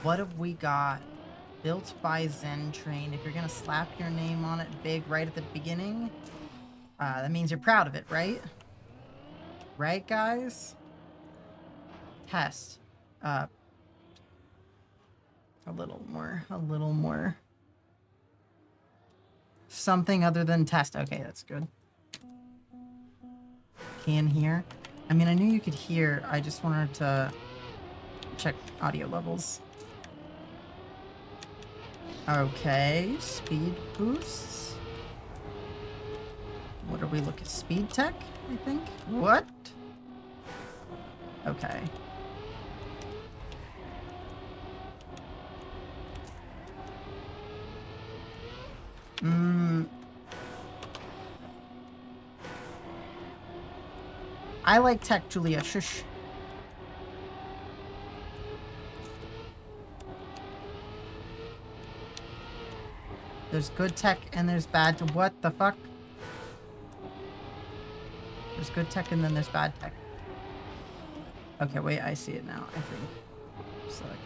What have we got? Built by Zen Train. If you're gonna slap your name on it big right at the beginning, that means you're proud of it, right? Right, guys? Test. A little more. Something other than test. Okay, that's good. Can hear. I mean, I knew you could hear. I just wanted to check audio levels. Okay, speed boosts. What are we looking? Speed tech, I think? What? Okay. I like tech, Julia. Shush. There's good tech and there's bad to what the fuck? There's good tech and then there's bad tech. Okay, wait, I see it now, I think. So I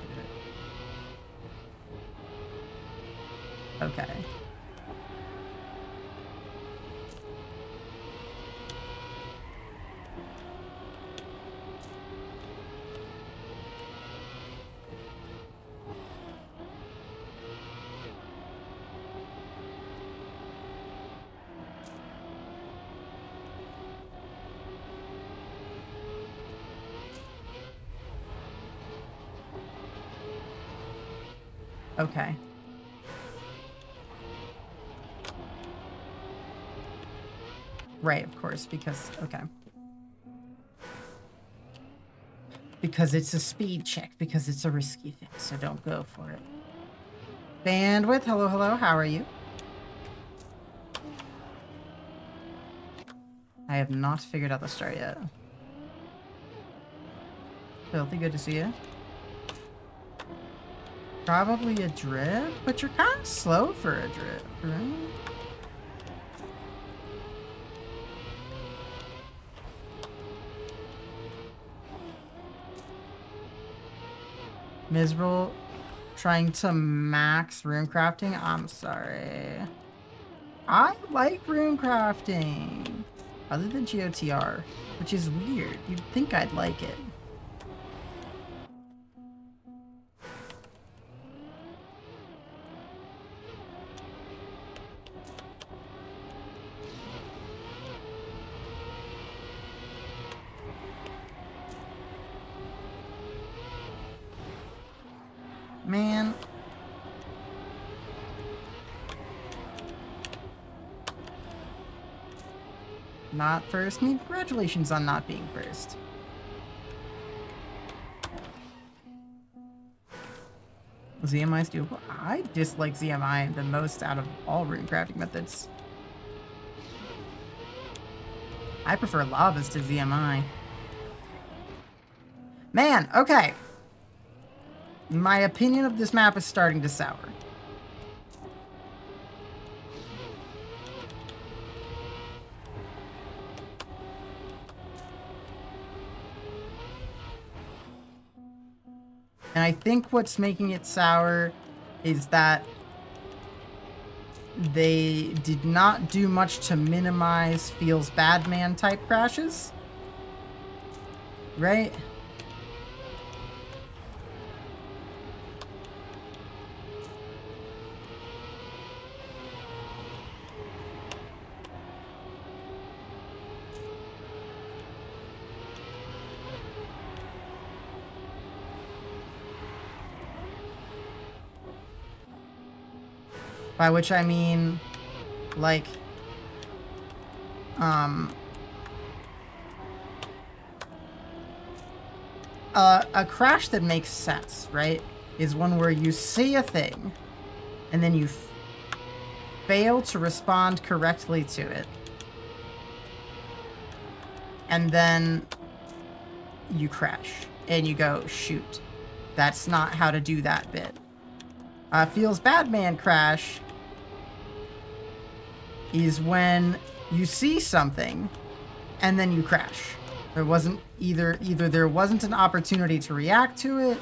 can do it. Okay. Okay. Right, of course, because, okay. Because it's a speed check, because it's a risky thing, so don't go for it. Bandwidth, hello, how are you? I have not figured out the star yet. Filthy, good to see you. Probably a drift, but you're kind of slow for a drift, right? Miserable trying to max rune crafting. I'm sorry. I like rune crafting. Other than GOTR, which is weird. You'd think I'd like it. Man. Not first. I mean, congratulations on not being first. ZMI is doable. I dislike ZMI the most out of all rune crafting methods. I prefer lavas to ZMI. Man, okay. My opinion of this map is starting to sour. And I think what's making it sour is that they did not do much to minimize feels bad man type crashes. Right? By which I mean, like, a crash that makes sense, right, is one where you see a thing, and then you fail to respond correctly to it. And then you crash, and you go, shoot, that's not how to do that bit. Feels bad man crash is when you see something and then you crash. There wasn't either there wasn't an opportunity to react to it,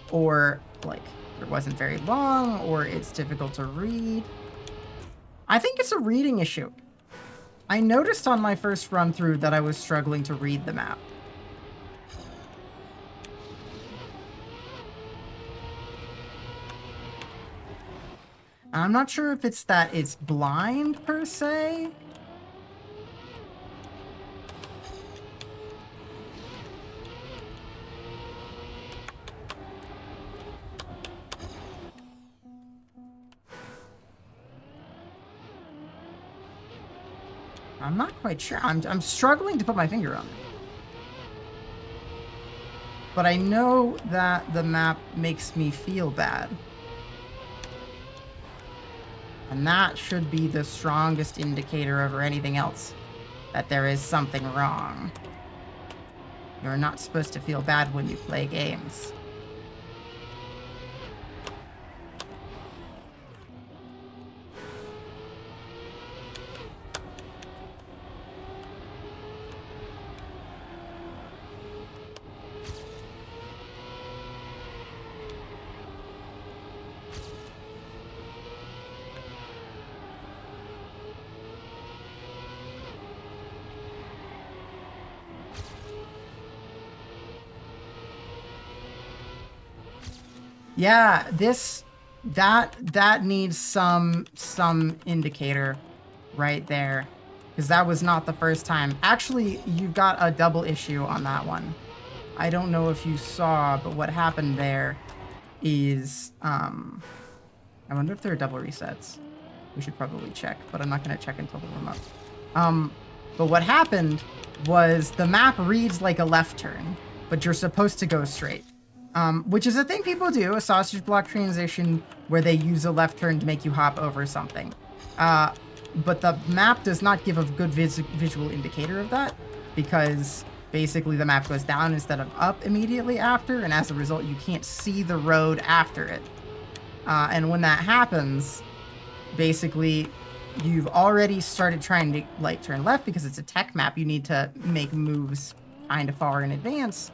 or like it wasn't very long, or it's difficult to read. I think it's a reading issue. I noticed on my first run through that I was struggling to read the map. I'm not sure if it's that it's blind per se. I'm not quite sure. I'm struggling to put my finger on it. But I know that the map makes me feel bad. And that should be the strongest indicator over anything else that there is something wrong. You're not supposed to feel bad when you play games. Yeah, that needs some indicator right there, because that was not the first time. Actually, you got a double issue on that one. I don't know if you saw, but what happened there is I wonder if there are double resets. We should probably check, but I'm not going to check until the remote. But what happened was the map reads like a left turn, but you're supposed to go straight. Which is a thing people do, a sausage block transition where they use a left turn to make you hop over something. But the map does not give a good visual indicator of that, because basically the map goes down instead of up immediately after, and as a result you can't see the road after it. And when that happens, basically you've already started trying to like turn left because it's a tech map. You need to make moves kind of far in advance.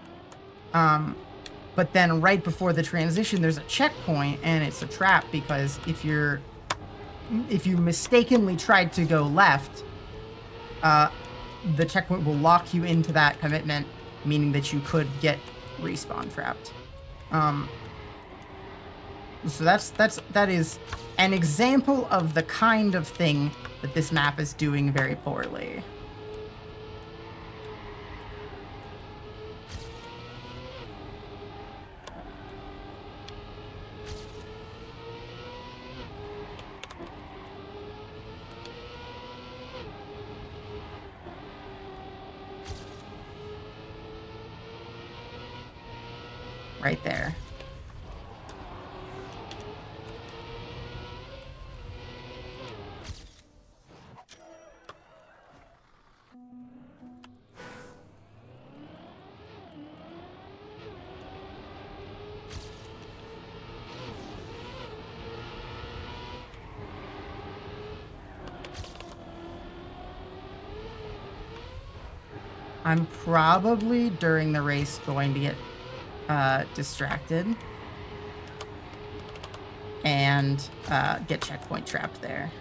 But then right before the transition, there's a checkpoint, and it's a trap, because if you mistakenly tried to go left, the checkpoint will lock you into that commitment, meaning that you could get respawn trapped. So that is an example of the kind of thing that this map is doing very poorly. Right there. I'm probably during the race going to get distracted and get checkpoint trapped there.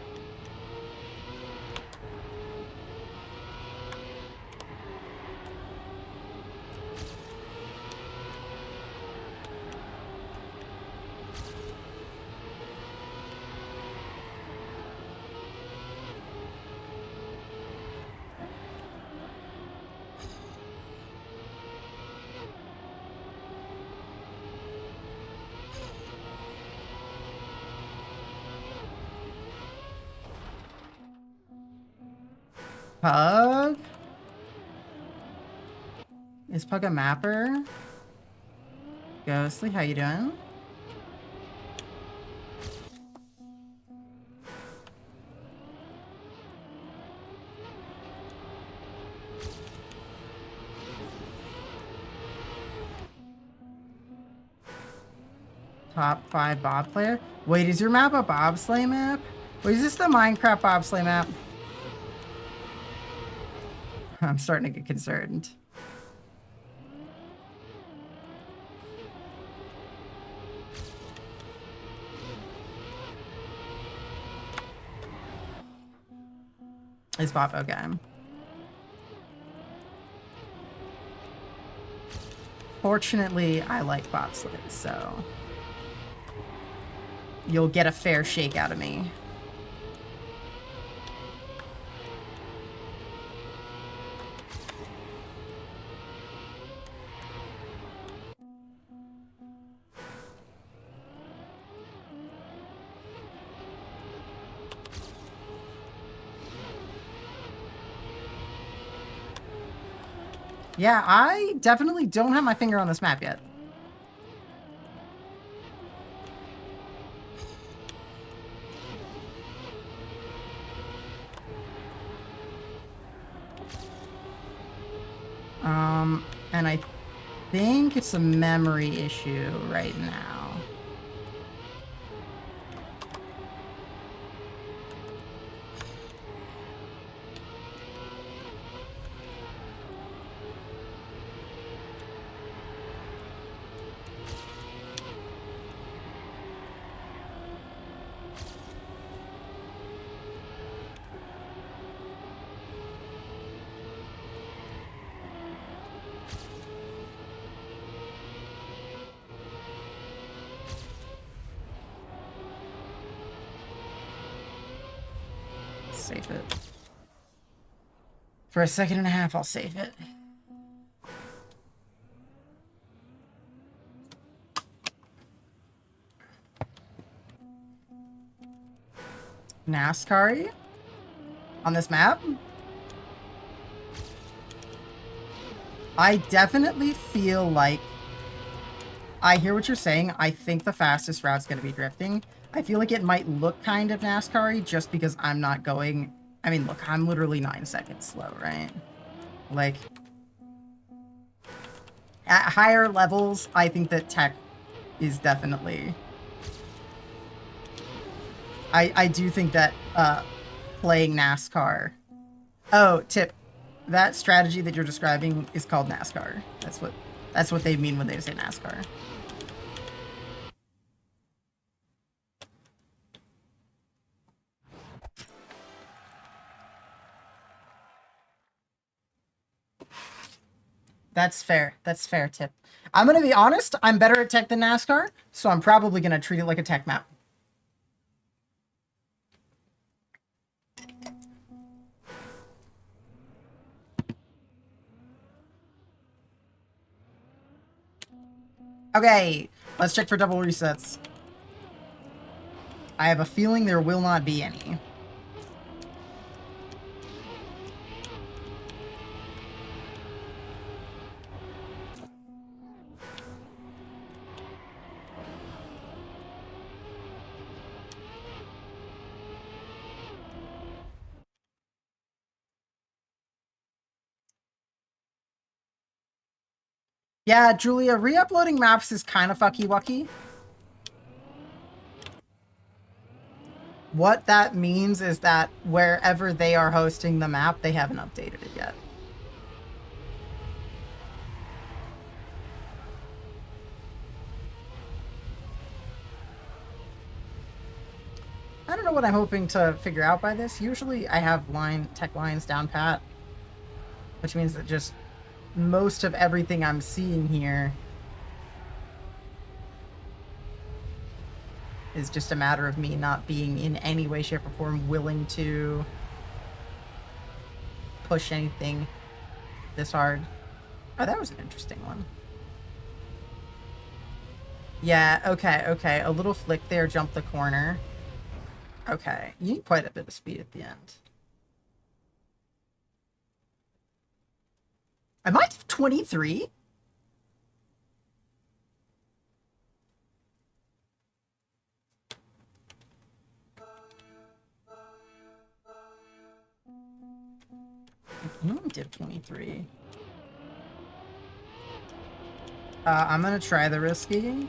Pug? Is Pug a mapper? Ghostly, how you doing? Top 5 bob player? Wait, is your map a bobsleigh map? Wait, is this the Minecraft bobsleigh map? I'm starting to get concerned. Is Bob okay? Fortunately, I like bobsleds, so you'll get a fair shake out of me. Yeah, I definitely don't have my finger on this map yet. And I think it's a memory issue right now. Save it. For a second and a half, I'll save it. NASCAR on this map? I definitely feel like I hear what you're saying. I think the fastest route's going to be drifting. I feel like it might look kind of NASCAR-y just because I'm not going... I mean, look, I'm literally 9 seconds slow, right? Like, at higher levels, I think that tech is definitely... I do think that playing NASCAR... Oh, tip. That strategy that you're describing is called NASCAR. That's what they mean when they say NASCAR. That's fair. That's fair, Tip. I'm going to be honest. I'm better at tech than NASCAR, so I'm probably going to treat it like a tech map. Okay, let's check for double resets. I have a feeling there will not be any. Yeah, Julia, re-uploading maps is kind of fucky-wucky. What that means is that wherever they are hosting the map, they haven't updated it yet. I don't know what I'm hoping to figure out by this. Usually I have tech lines down pat, which means that just most of everything I'm seeing here is just a matter of me not being in any way, shape, or form willing to push anything this hard. Oh, that was an interesting one. Yeah, okay. A little flick there, jump the corner. Okay, you need quite a bit of speed at the end. I might have 23. You did 23. I'm gonna try the risky.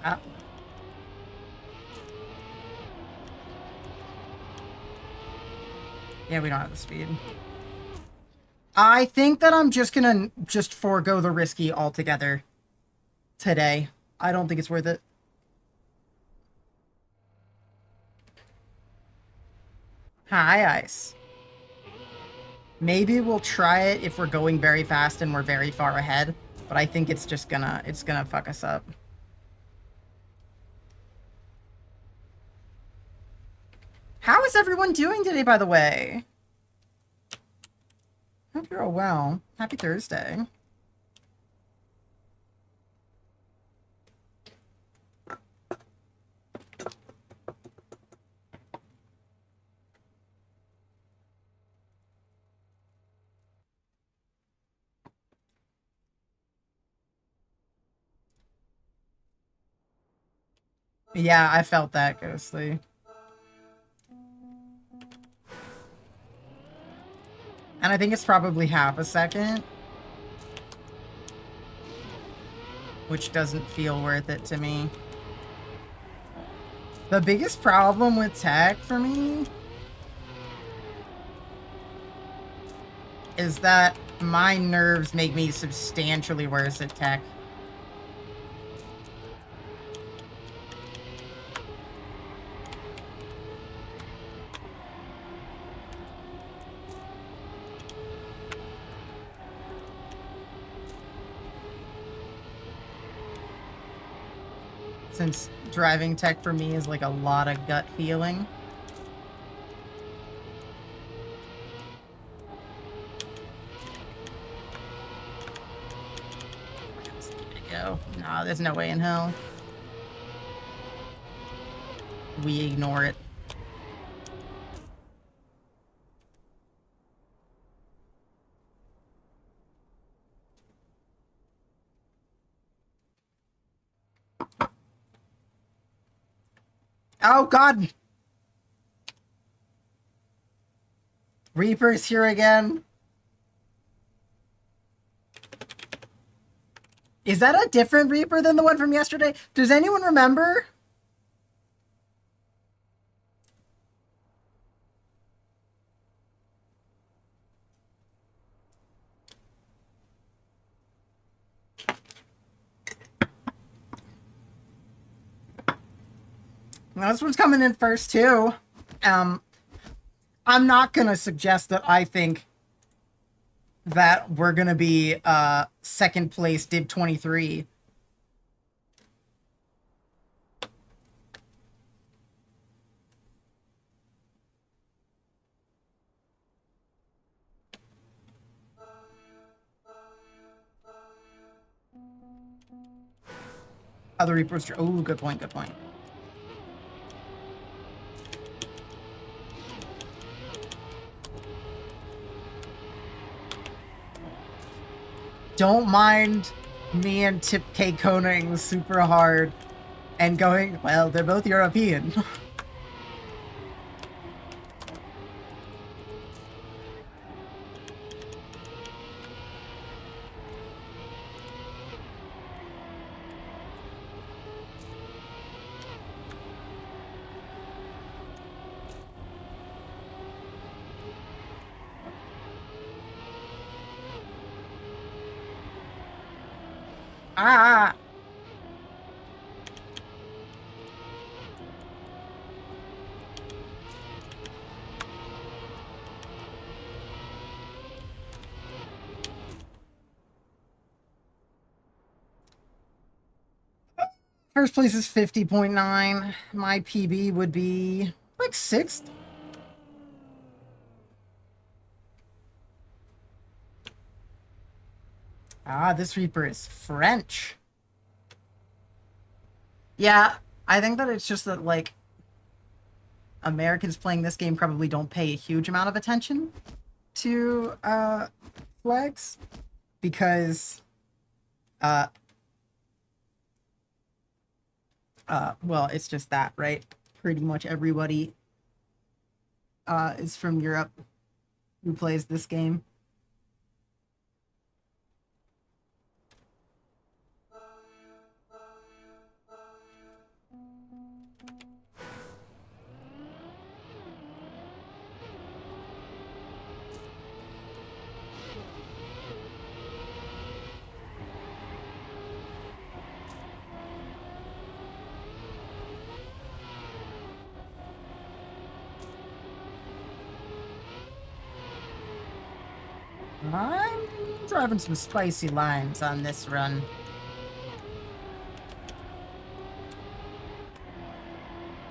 Ah. Yeah, we don't have the speed. I think that I'm just gonna just forego the risky altogether today. I don't think it's worth it. Hi, Ice. Maybe we'll try it if we're going very fast and we're very far ahead, but I think it's just gonna fuck us up. How is everyone doing today, by the way? Hope you're all well. Happy Thursday. Yeah, I felt that, Ghostly. And I think it's probably half a second. Which doesn't feel worth it to me. The biggest problem with tech for me is that my nerves make me substantially worse at tech. Since driving tech for me is like a lot of gut feeling. Go. Nah, there's no way in hell. We ignore it. Oh, God! Reaper's here again. Is that a different Reaper than the one from yesterday? Does anyone remember? Now, this one's coming in first, too. I'm not gonna suggest that I think that we're gonna be second place Div 23. Other Reapers. Oh, good point, good point. Don't mind me and Tip K coning super hard and going, well, they're both European. Ah! First place is 50.9. My PB would be like 6th. Ah, this Reaper is French. Yeah, I think that it's just that, like, Americans playing this game probably don't pay a huge amount of attention to flags because well, it's just that, right? Pretty much everybody is from Europe who plays this game. I'm driving some spicy lines on this run.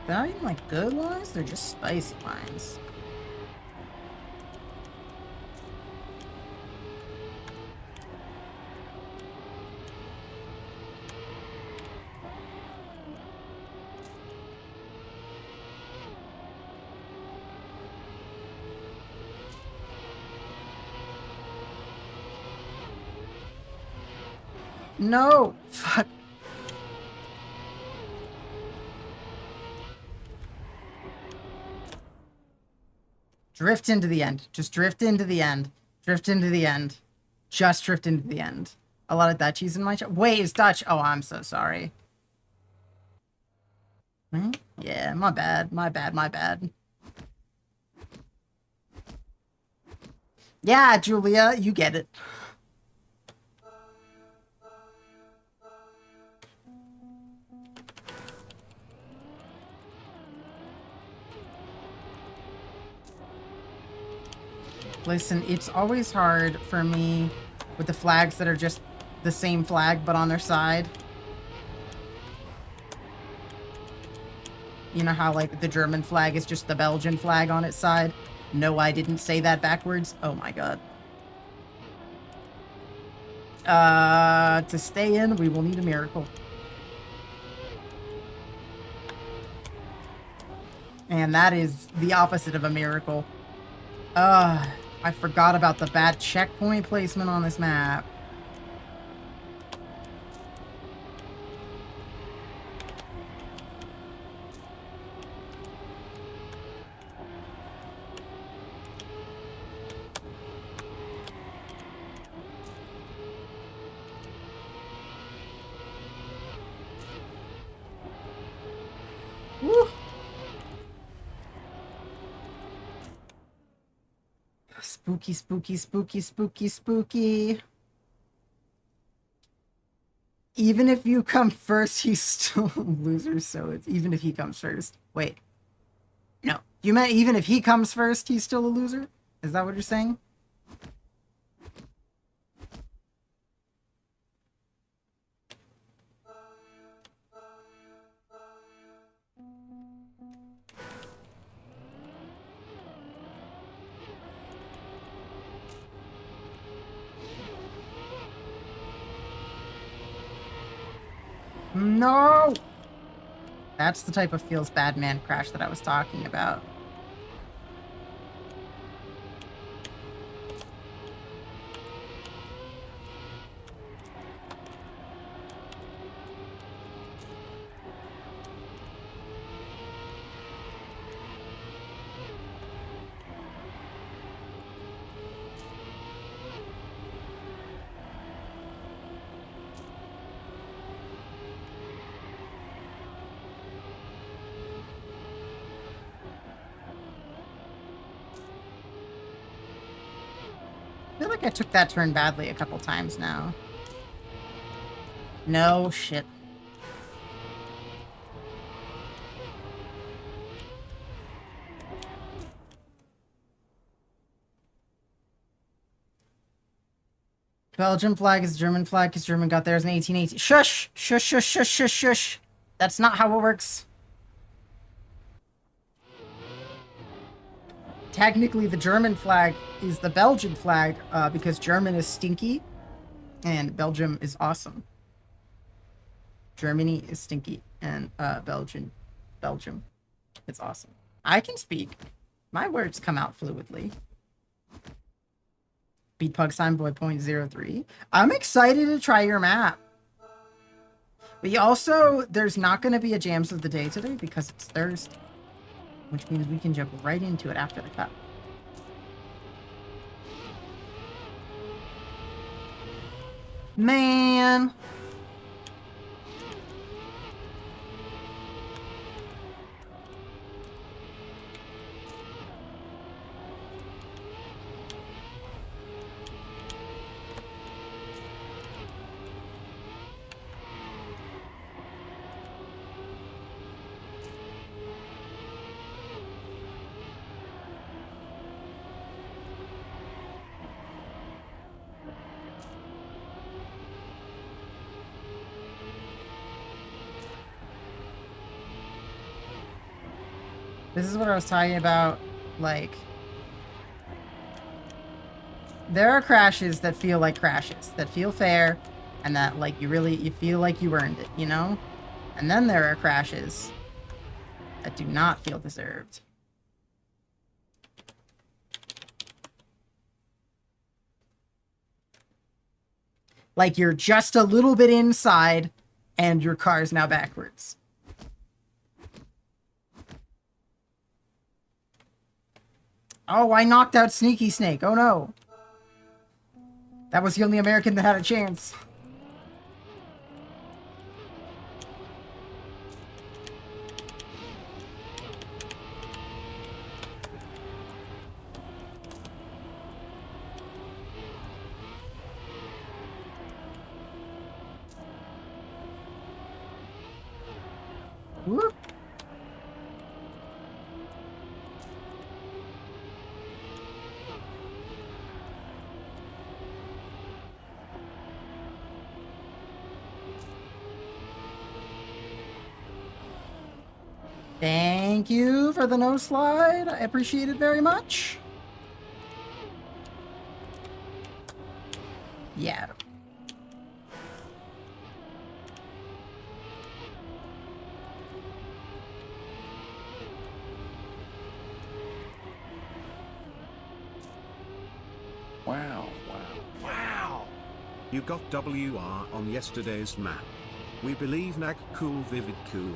They're not even like good lines, they're just spicy lines. No! Fuck. Drift into the end. Just drift into the end. Drift into the end. Just drift into the end. A lot of Dutchies in my chat. Wait, it's Dutch. Oh, I'm so sorry. Hmm? Yeah, my bad. My bad. My bad. Yeah, Julia, you get it. Listen, it's always hard for me with the flags that are just the same flag but on their side. You know how, like, the German flag is just the Belgian flag on its side? No, I didn't say that backwards. Oh my god. To stay in, we will need a miracle. And that is the opposite of a miracle. I forgot about the bad checkpoint placement on this map. Woo! Spooky, spooky, spooky, spooky, spooky. Even if you come first, he's still a loser, so it's even if he comes first. Wait. No. You meant even if he comes first, he's still a loser? Is that what you're saying? No! That's the type of feels bad man crash that I was talking about. I feel like I took that turn badly a couple times now. No shit. Belgian flag is German flag because German got theirs in 1880. Shush! Shush, shush, shush, shush, shush. That's not how it works. Technically, the German flag is the Belgian flag because German is stinky and Belgium is awesome. Germany is stinky and Belgium is awesome. I can speak. My words come out fluidly. Beat Pugstime Boy 0.03. I'm excited to try your map. But also, there's not going to be a Jams of the Day today because it's Thursday. Which means we can jump right into it after the cut. Man. This is what I was talking about. Like, there are crashes that feel like crashes, that feel fair, and that, like, you feel like you earned it, you know? And then there are crashes that do not feel deserved. Like, you're just a little bit inside, and your car's now backwards. Oh, I knocked out Sneaky Snake. Oh, no. That was the only American that had a chance. Whoop. Thank you for the no slide. I appreciate it very much. Yeah. Wow, wow, wow! You got WR on yesterday's map. We believe Nag cool vivid cool.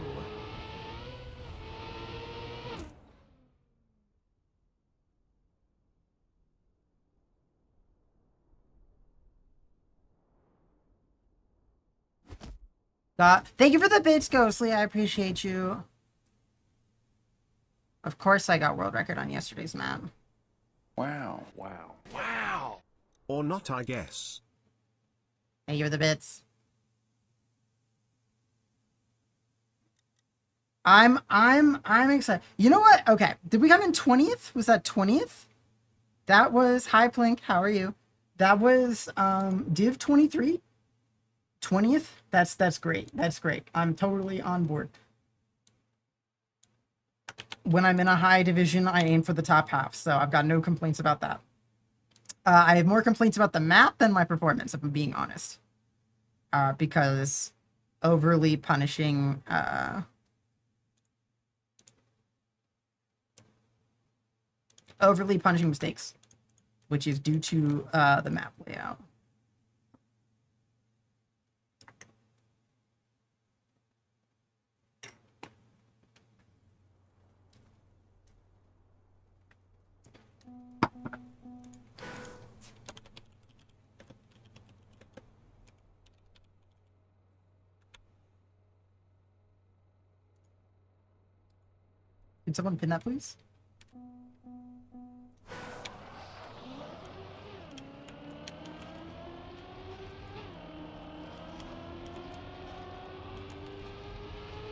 Thank you for the bits, Ghostly. I appreciate you. Of course I got world record on yesterday's map. Wow, wow, wow! Or not, I guess. Thank you for the bits. I'm excited. You know what? Okay. Did we come in 20th? Was that 20th? That was hi Plink, how are you? That was Div 23. 20th? That's great. That's great. I'm totally on board. When I'm in a high division, I aim for the top half, so I've got no complaints about that. I have more complaints about the map than my performance, if I'm being honest. Because overly punishing mistakes, which is due to the map layout. Can someone pin that, please?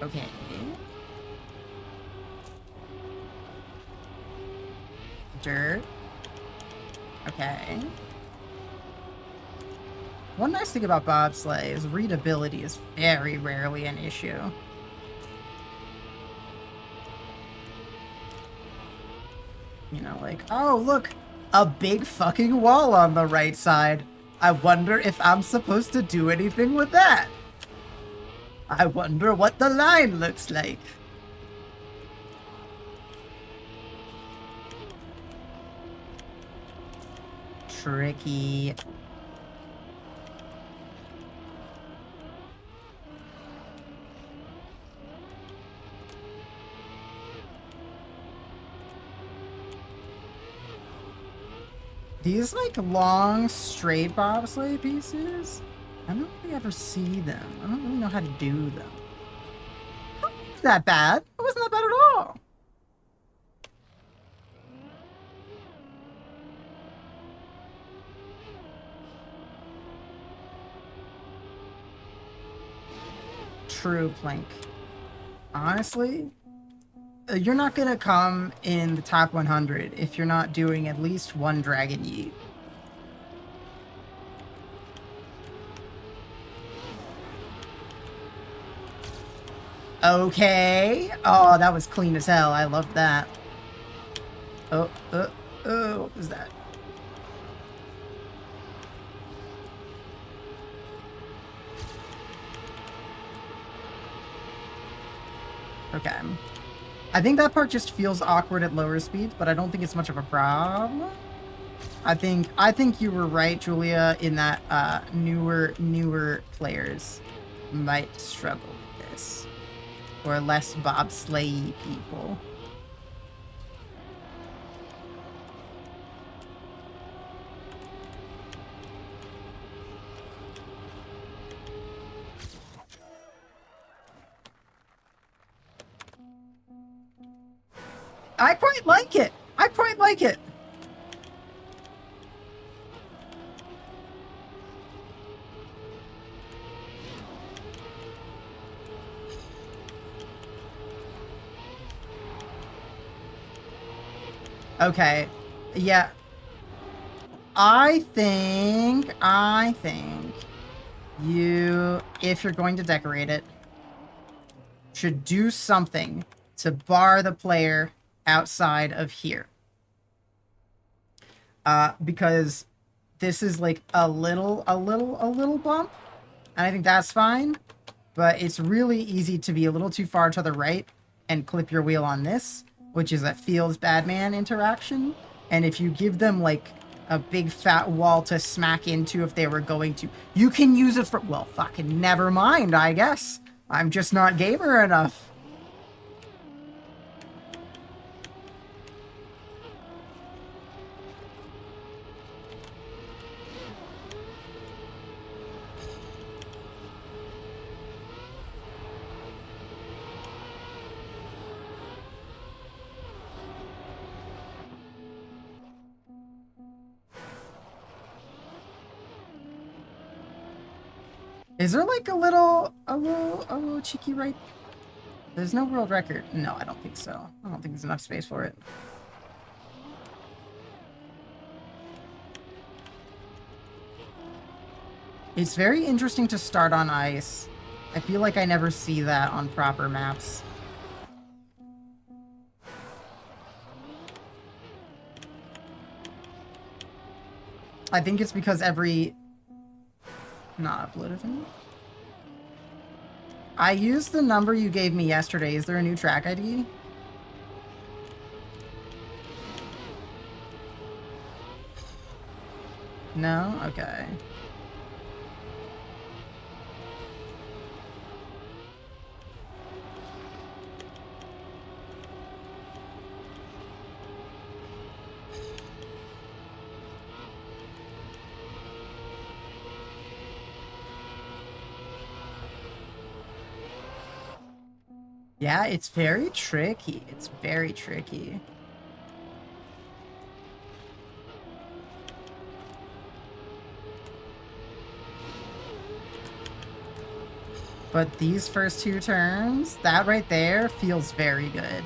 Okay. Dirt. Okay. One nice thing about bobsleigh is readability is very rarely an issue. You know, like, oh, look, a big fucking wall on the right side. I wonder if I'm supposed to do anything with that. I wonder what the line looks like. Tricky. These, like, long, straight bobsleigh pieces, I don't really ever see them. I don't really know how to do them. Not that bad. It wasn't that bad at all. True, Plank. Honestly, you're not gonna come in the top 100 if you're not doing at least one Dragon Yeet. Okay. Oh, that was clean as hell. I loved that. Oh, what was that? Okay. I think that part just feels awkward at lower speeds, but I don't think it's much of a problem. I think you were right, Julia, in that newer players might struggle with this. Or less bobsleigh people. I quite like it. I quite like it. Okay. Yeah. I think you, if you're going to decorate it, should do something to bar the player outside of here. Because this is like a little bump, and I think that's fine, but it's really easy to be a little too far to the right and clip your wheel on this, which is a Fields Badman interaction, and if you give them like a big fat wall to smack into if they were going to, you can use it for, well, fucking never mind, I guess. I'm just not gamer enough. Is there like a little cheeky right? There's no world record. No, I don't think so. I don't think there's enough space for it. It's very interesting to start on ice. I feel like I never see that on proper maps. I think it's because every... Not uploaded. I used the number you gave me yesterday. Is there a new track ID? No? Okay. Yeah, it's very tricky. It's very tricky. But these first two turns, that right there feels very good.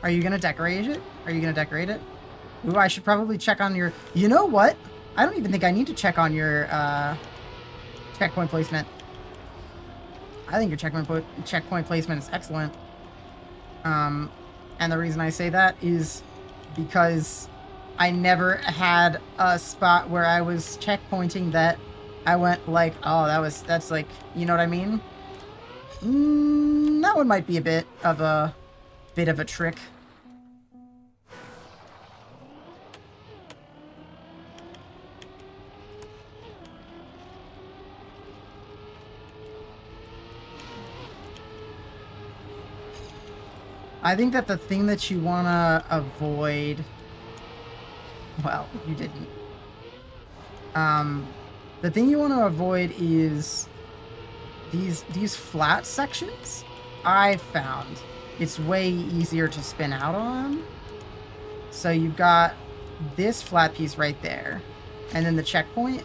Are you gonna decorate it? Are you gonna decorate it? Ooh, I should probably check on your... You know what? I don't even think I need to check on your checkpoint placement. I think your checkpoint placement is excellent. And the reason I say that is because I never had a spot where I was checkpointing that I went like, oh, that's like, you know what I mean? That one might be a bit of a trick. I think that the thing that you want to avoid... Well, you didn't. The thing you want to avoid is these flat sections. I found it's way easier to spin out on. So you've got this flat piece right there, and then the checkpoint.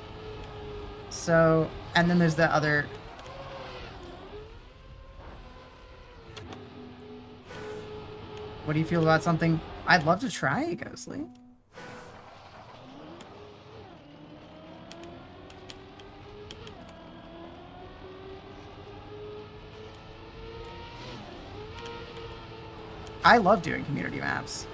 So, and then there's the other... What do you feel about something? I'd love to try it, Ghostly. I love doing community maps.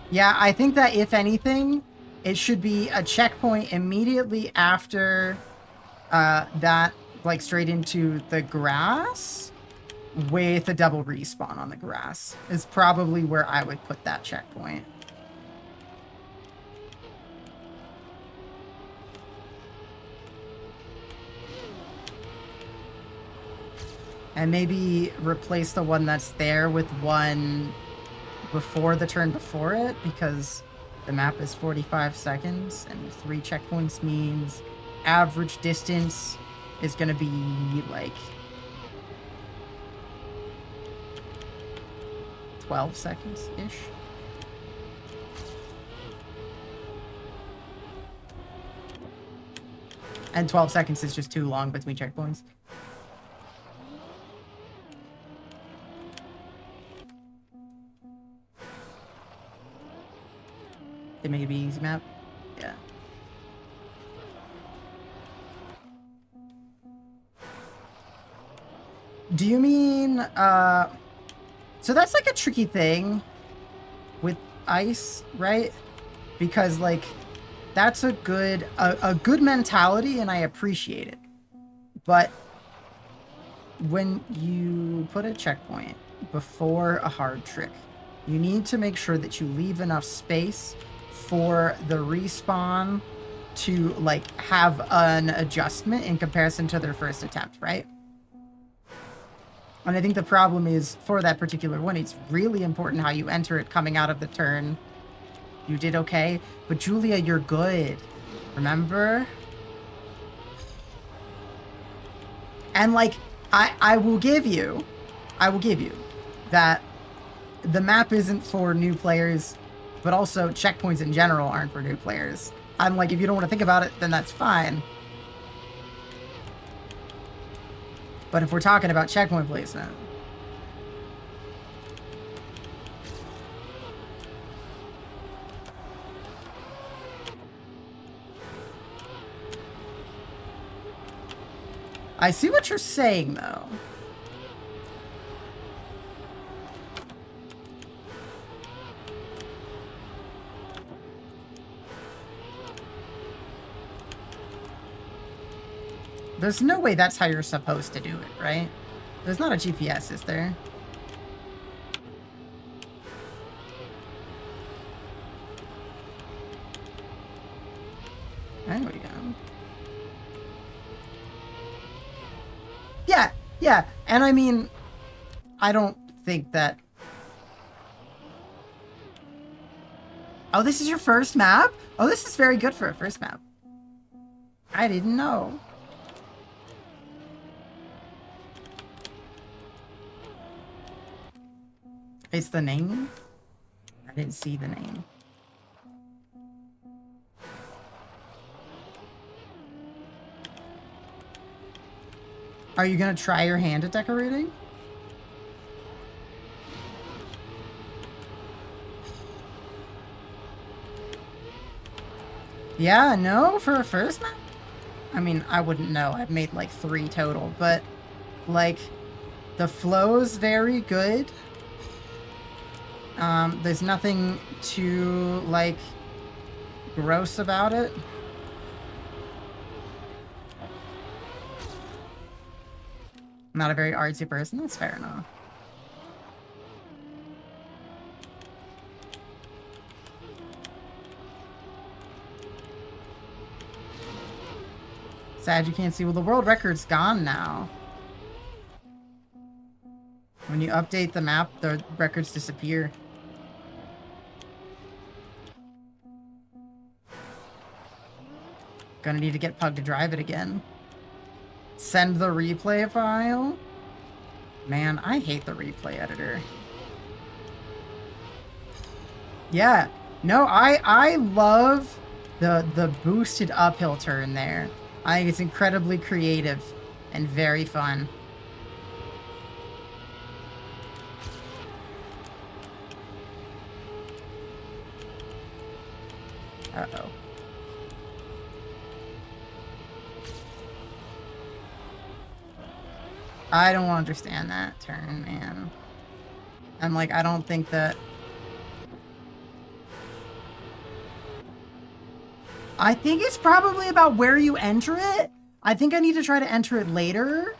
Yeah, I think that if anything, it should be a checkpoint immediately after that, like straight into the grass with a double respawn on the grass is probably where I would put that checkpoint. And maybe replace the one that's there with one before the turn before it, because the map is 45 seconds and 3 checkpoints means average distance is going to be like 12 seconds-ish. And 12 seconds is just too long between checkpoints. They make it be easy map. Yeah. Do you mean, so that's like a tricky thing with ice, right? Because like, that's a good mentality and I appreciate it. But when you put a checkpoint before a hard trick, you need to make sure that you leave enough space for the respawn to like have an adjustment in comparison to their first attempt, right? And I think the problem is for that particular one, it's really important how you enter it coming out of the turn. You did okay, but Julia, you're good. Remember? And like, I will give you that the map isn't for new players, but also checkpoints in general aren't for new players. I'm like, if you don't want to think about it, then that's fine. But if we're talking about checkpoint placement, I see what you're saying, though. There's no way that's how you're supposed to do it, right? There's not a GPS, is there? There we go. Yeah, and I mean, I don't think that... Oh, this is your first map? Oh, this is very good for a first map. I didn't know. It's the name? I didn't see the name. Are you gonna try your hand at decorating? Yeah, no, for a first map? I mean, I wouldn't know. I've made like 3 total, but like the flow's very good. There's nothing too like gross about it. I'm not a very artsy person. That's fair enough. Sad you can't see. Well, the world record's gone now. When you update the map, the records disappear. Gonna need to get Pug to drive it again. Send the replay file. Man, I hate the replay editor. Yeah. No, I love the boosted uphill turn there. I think it's incredibly creative and very fun. Uh-oh. I don't understand that turn, man. I'm like, I don't think that... I think it's probably about where you enter it. I think I need to try to enter it later.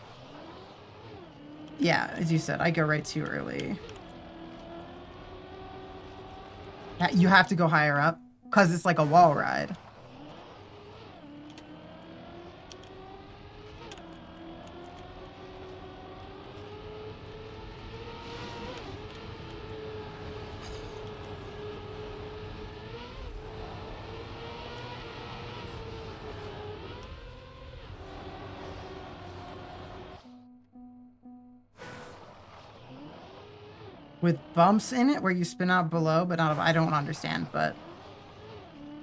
Yeah, as you said, I go right too early. You have to go higher up because it's like a wall ride. With bumps in it where you spin out below, but not, I don't understand, but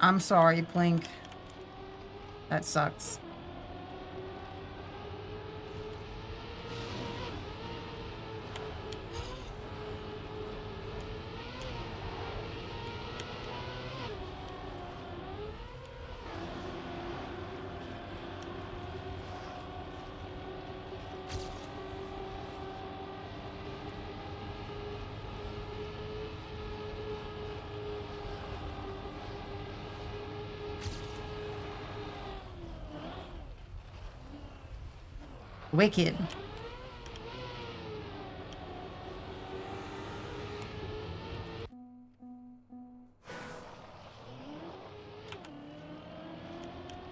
I'm sorry, Plink. That sucks. Wicked.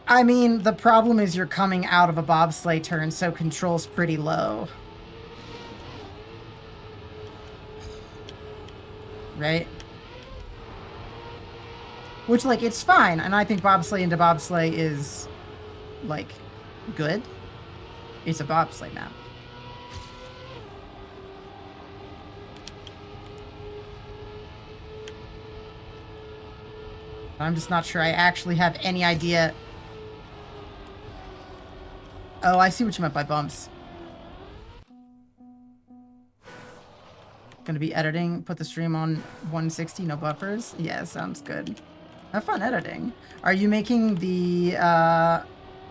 I mean, the problem is you're coming out of a bobsleigh turn, so control's pretty low. Right? Which, like, it's fine, and I think bobsleigh into bobsleigh is, like, good. It's a bobsleigh map. I'm just not sure I actually have any idea. Oh, I see what you meant by bumps. Gonna be editing, put the stream on 160, no buffers. Yeah, sounds good. Have fun editing. Are you making the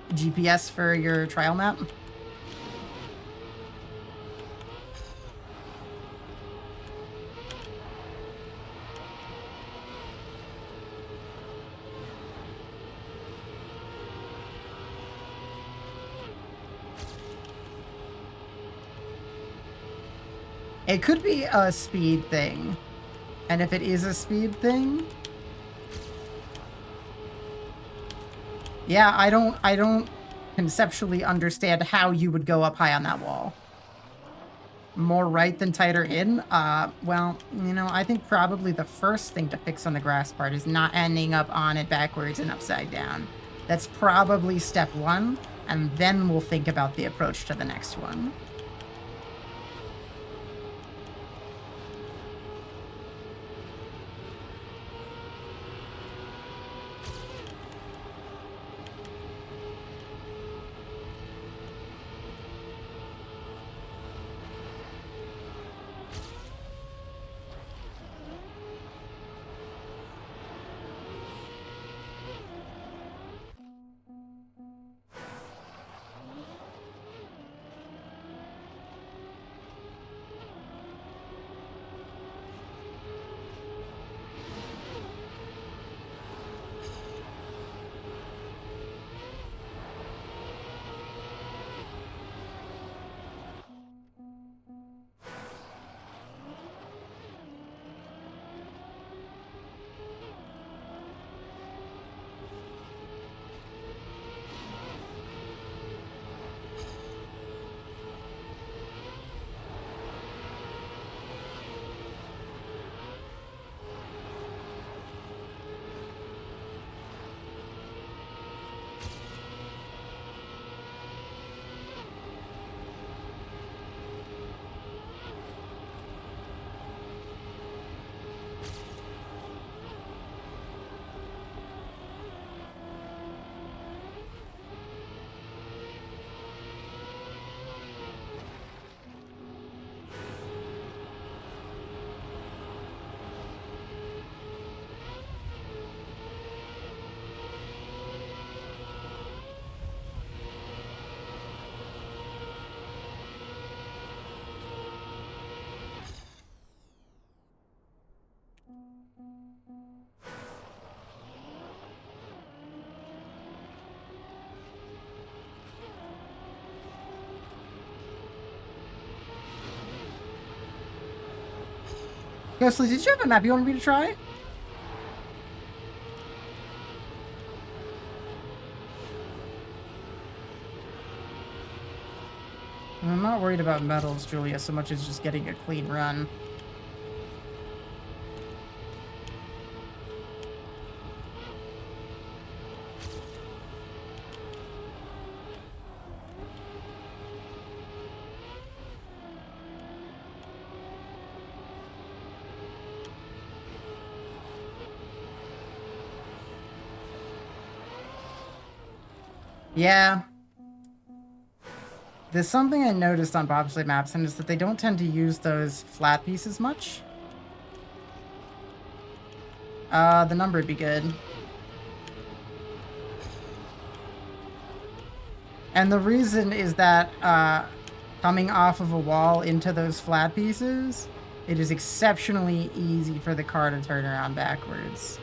GPS for your trial map? It could be a speed thing. And if it is a speed thing... Yeah, I don't conceptually understand how you would go up high on that wall. More right than tighter in? Well, you know, I think probably the first thing to fix on the grass part is not ending up on it backwards and upside down. That's probably step one, and then we'll think about the approach to the next one. Ghostly, did you have a map you wanted me to try? I'm not worried about medals, Julia, so much as just getting a clean run. Yeah. There's something I noticed on bobsleigh maps, and is that they don't tend to use those flat pieces much. The number would be good. And the reason is that, coming off of a wall into those flat pieces, it is exceptionally easy for the car to turn around backwards.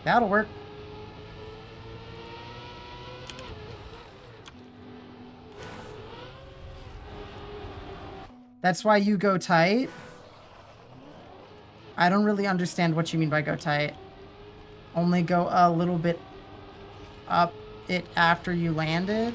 That'll work. That's why you go tight? I don't really understand what you mean by go tight. Only go a little bit up it after you landed?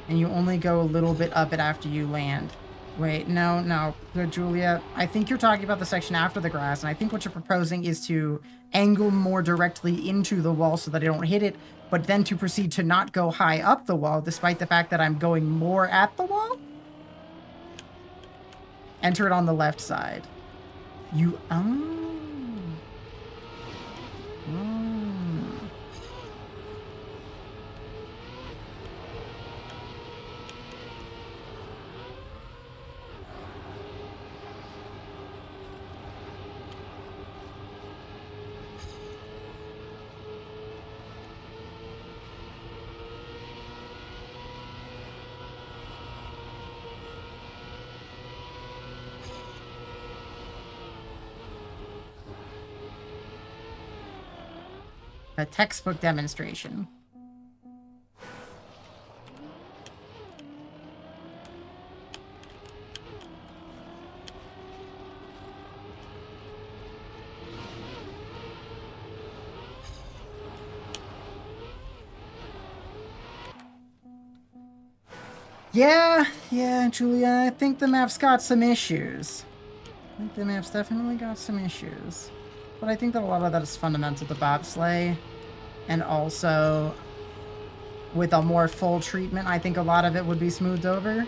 And you only go a little bit up it after you land. Wait, no, Julia. I think you're talking about the section after the grass, and I think what you're proposing is to angle more directly into the wall so that I don't hit it, but then to proceed to not go high up the wall, despite the fact that I'm going more at the wall? Enter it on the left side. You... Oh. A textbook demonstration. Yeah, Julia, I think the map's got some issues. I think the map's definitely got some issues. But I think that a lot of that is fundamental to bobsleigh. And also, with a more full treatment, I think a lot of it would be smoothed over.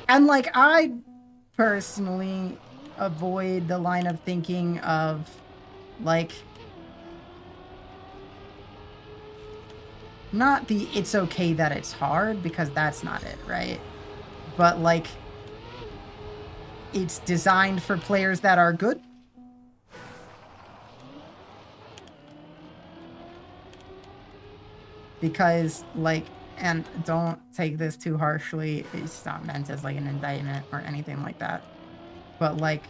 And, like, I personally avoid the line of thinking of, like, not the it's okay that it's hard, because that's not it, right? But, like, it's designed for players that are good. Because, like, and don't take this too harshly, it's not meant as, like, an indictment or anything like that. But, like,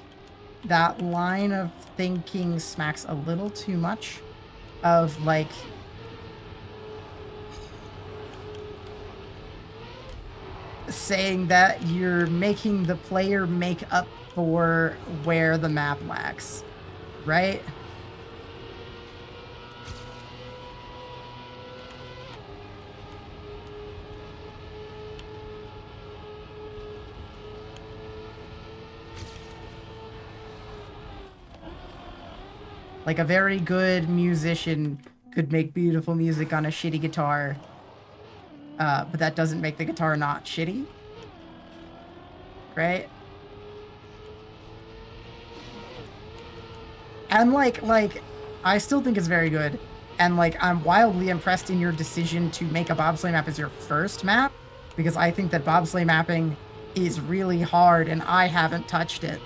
that line of thinking smacks a little too much of, like, saying that you're making the player make up for where the map lacks, right? Like, a very good musician could make beautiful music on a shitty guitar, but that doesn't make the guitar not shitty, right? And, like, I still think it's very good, and, like, I'm wildly impressed in your decision to make a bobsleigh map as your first map, because I think that bobsleigh mapping is really hard and I haven't touched it.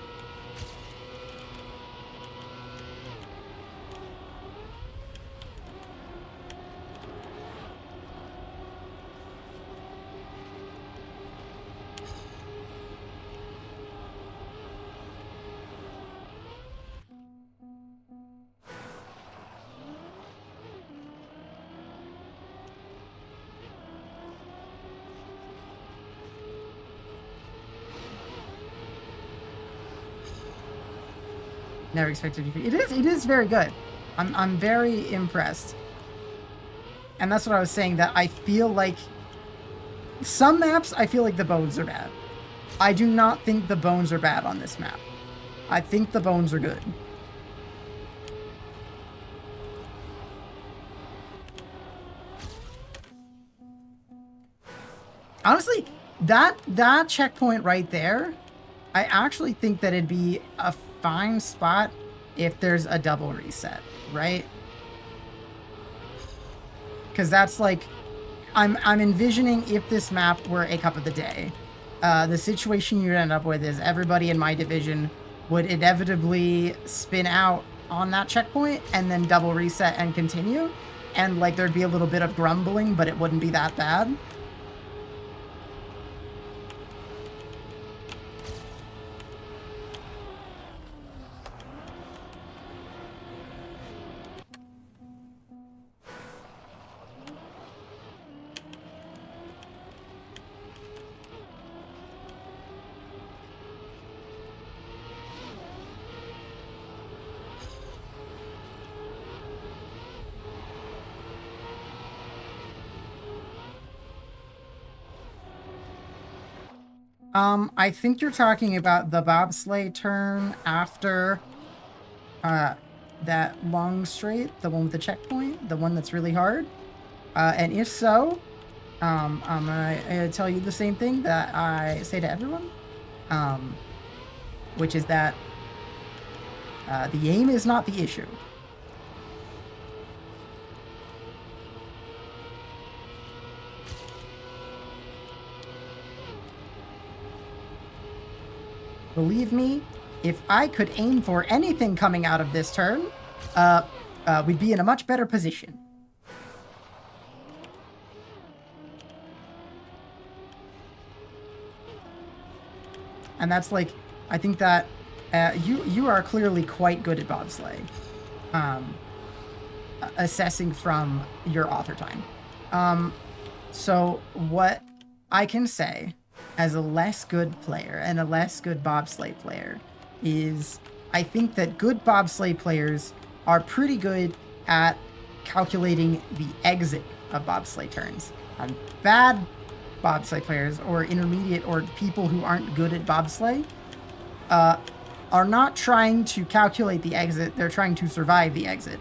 Never expected to be. It is very good. I'm very impressed. And that's what I was saying, that I feel like some maps, I feel like the bones are bad. I do not think the bones are bad on this map. I think the bones are good. Honestly, that checkpoint right there, I actually think that it'd be a fine spot if there's a double reset, right? Because that's like, I'm envisioning if this map were a cup of the day, the situation you'd end up with is everybody in my division would inevitably spin out on that checkpoint and then double reset and continue, and like there'd be a little bit of grumbling, but it wouldn't be that bad. I think you're talking about the bobsleigh turn after that long straight, the one with the checkpoint, the one that's really hard. And if so, I'm gonna tell you the same thing that I say to everyone, which is that the aim is not the issue. Believe me, if I could aim for anything coming out of this turn, we'd be in a much better position. And that's like, I think that you are clearly quite good at bobsleigh, assessing from your author time. So what I can say as a less good player and a less good bobsleigh player is I think that good bobsleigh players are pretty good at calculating the exit of bobsleigh turns. Bad bobsleigh players or intermediate or people who aren't good at bobsleigh are not trying to calculate the exit, they're trying to survive the exit.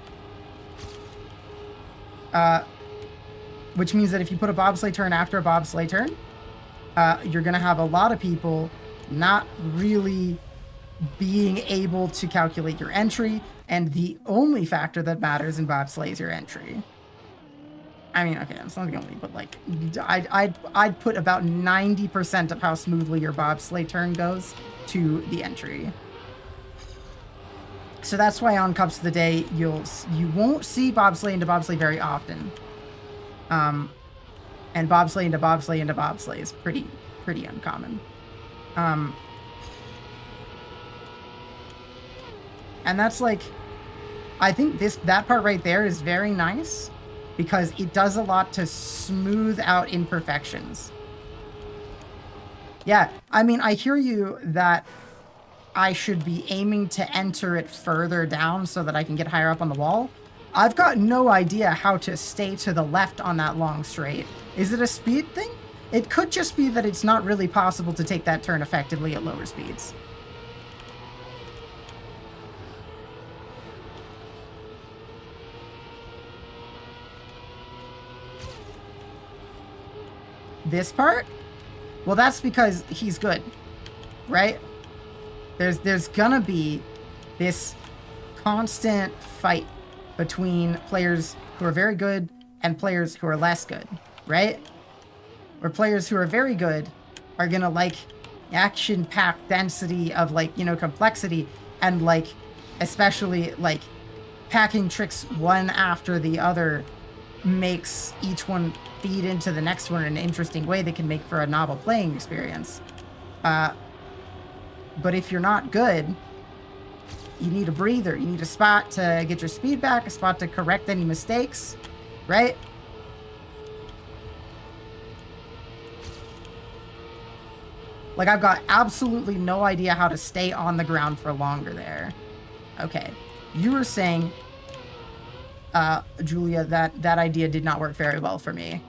Which means that if you put a bobsleigh turn after a bobsleigh turn, you're going to have a lot of people not really being able to calculate your entry, and the only factor that matters in bobsleigh is your entry. I mean, okay, it's not the only, but like, I'd put about 90% of how smoothly your bobsleigh turn goes to the entry. So that's why on Cups of the Day, you won't see bobsleigh into bobsleigh very often. And bobsleigh into bobsleigh into bobsleigh is pretty uncommon. And that's like, I think that part right there is very nice because it does a lot to smooth out imperfections. Yeah, I mean, I hear you that I should be aiming to enter it further down so that I can get higher up on the wall. I've got no idea how to stay to the left on that long straight. Is it a speed thing? It could just be that it's not really possible to take that turn effectively at lower speeds. This part? Well, that's because he's good, right? There's gonna be this constant fight between players who are very good and players who are less good, right? where players who are very good are gonna like action-packed density of like, you know, complexity, and like especially like packing tricks one after the other makes each one feed into the next one in an interesting way that can make for a novel playing experience. But if you're not good, you need a breather. You need a spot to get your speed back, a spot to correct any mistakes, right? Like, I've got absolutely no idea how to stay on the ground for longer there. Okay. You were saying, Julia, that idea did not work very well for me.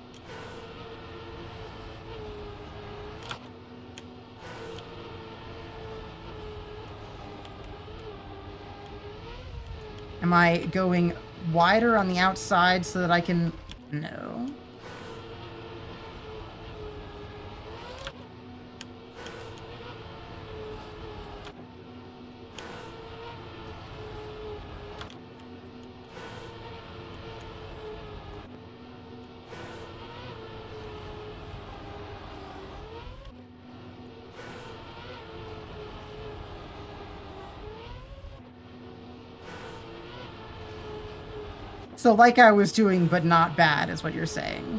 Am I going wider on the outside so that I can... No. So like I was doing, but not bad, is what you're saying.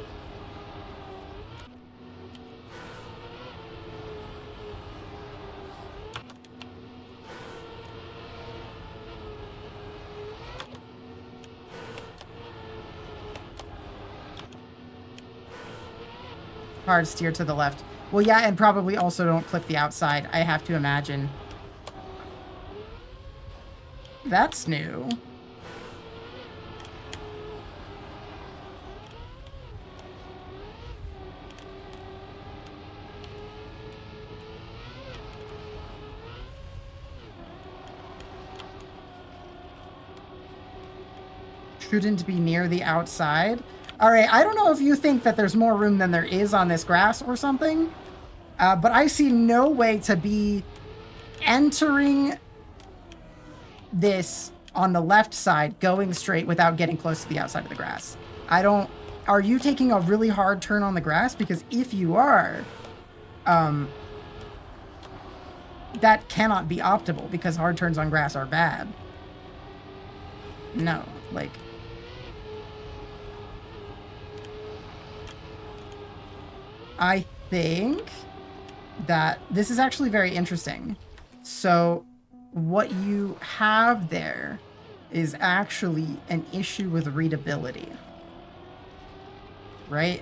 Hard steer to the left. Well, yeah, and probably also don't clip the outside, I have to imagine. That's new. Shouldn't be near the outside. All right, I don't know if you think that there's more room than there is on this grass or something, but I see no way to be entering this on the left side, going straight without getting close to the outside of the grass. I don't... Are you taking a really hard turn on the grass? Because if you are, that cannot be optimal, because hard turns on grass are bad. No, like... I think that this is actually very interesting. So what you have there is actually an issue with readability, right?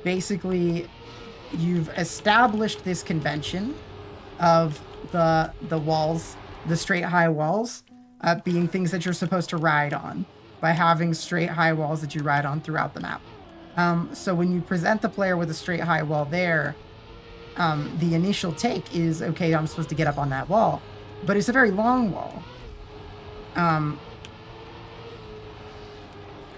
Basically, you've established this convention of the walls, the straight high walls, being things that you're supposed to ride on by having straight high walls that you ride on throughout the map. So when you present the player with a straight high wall there, the initial take is, okay, I'm supposed to get up on that wall. But it's a very long wall. And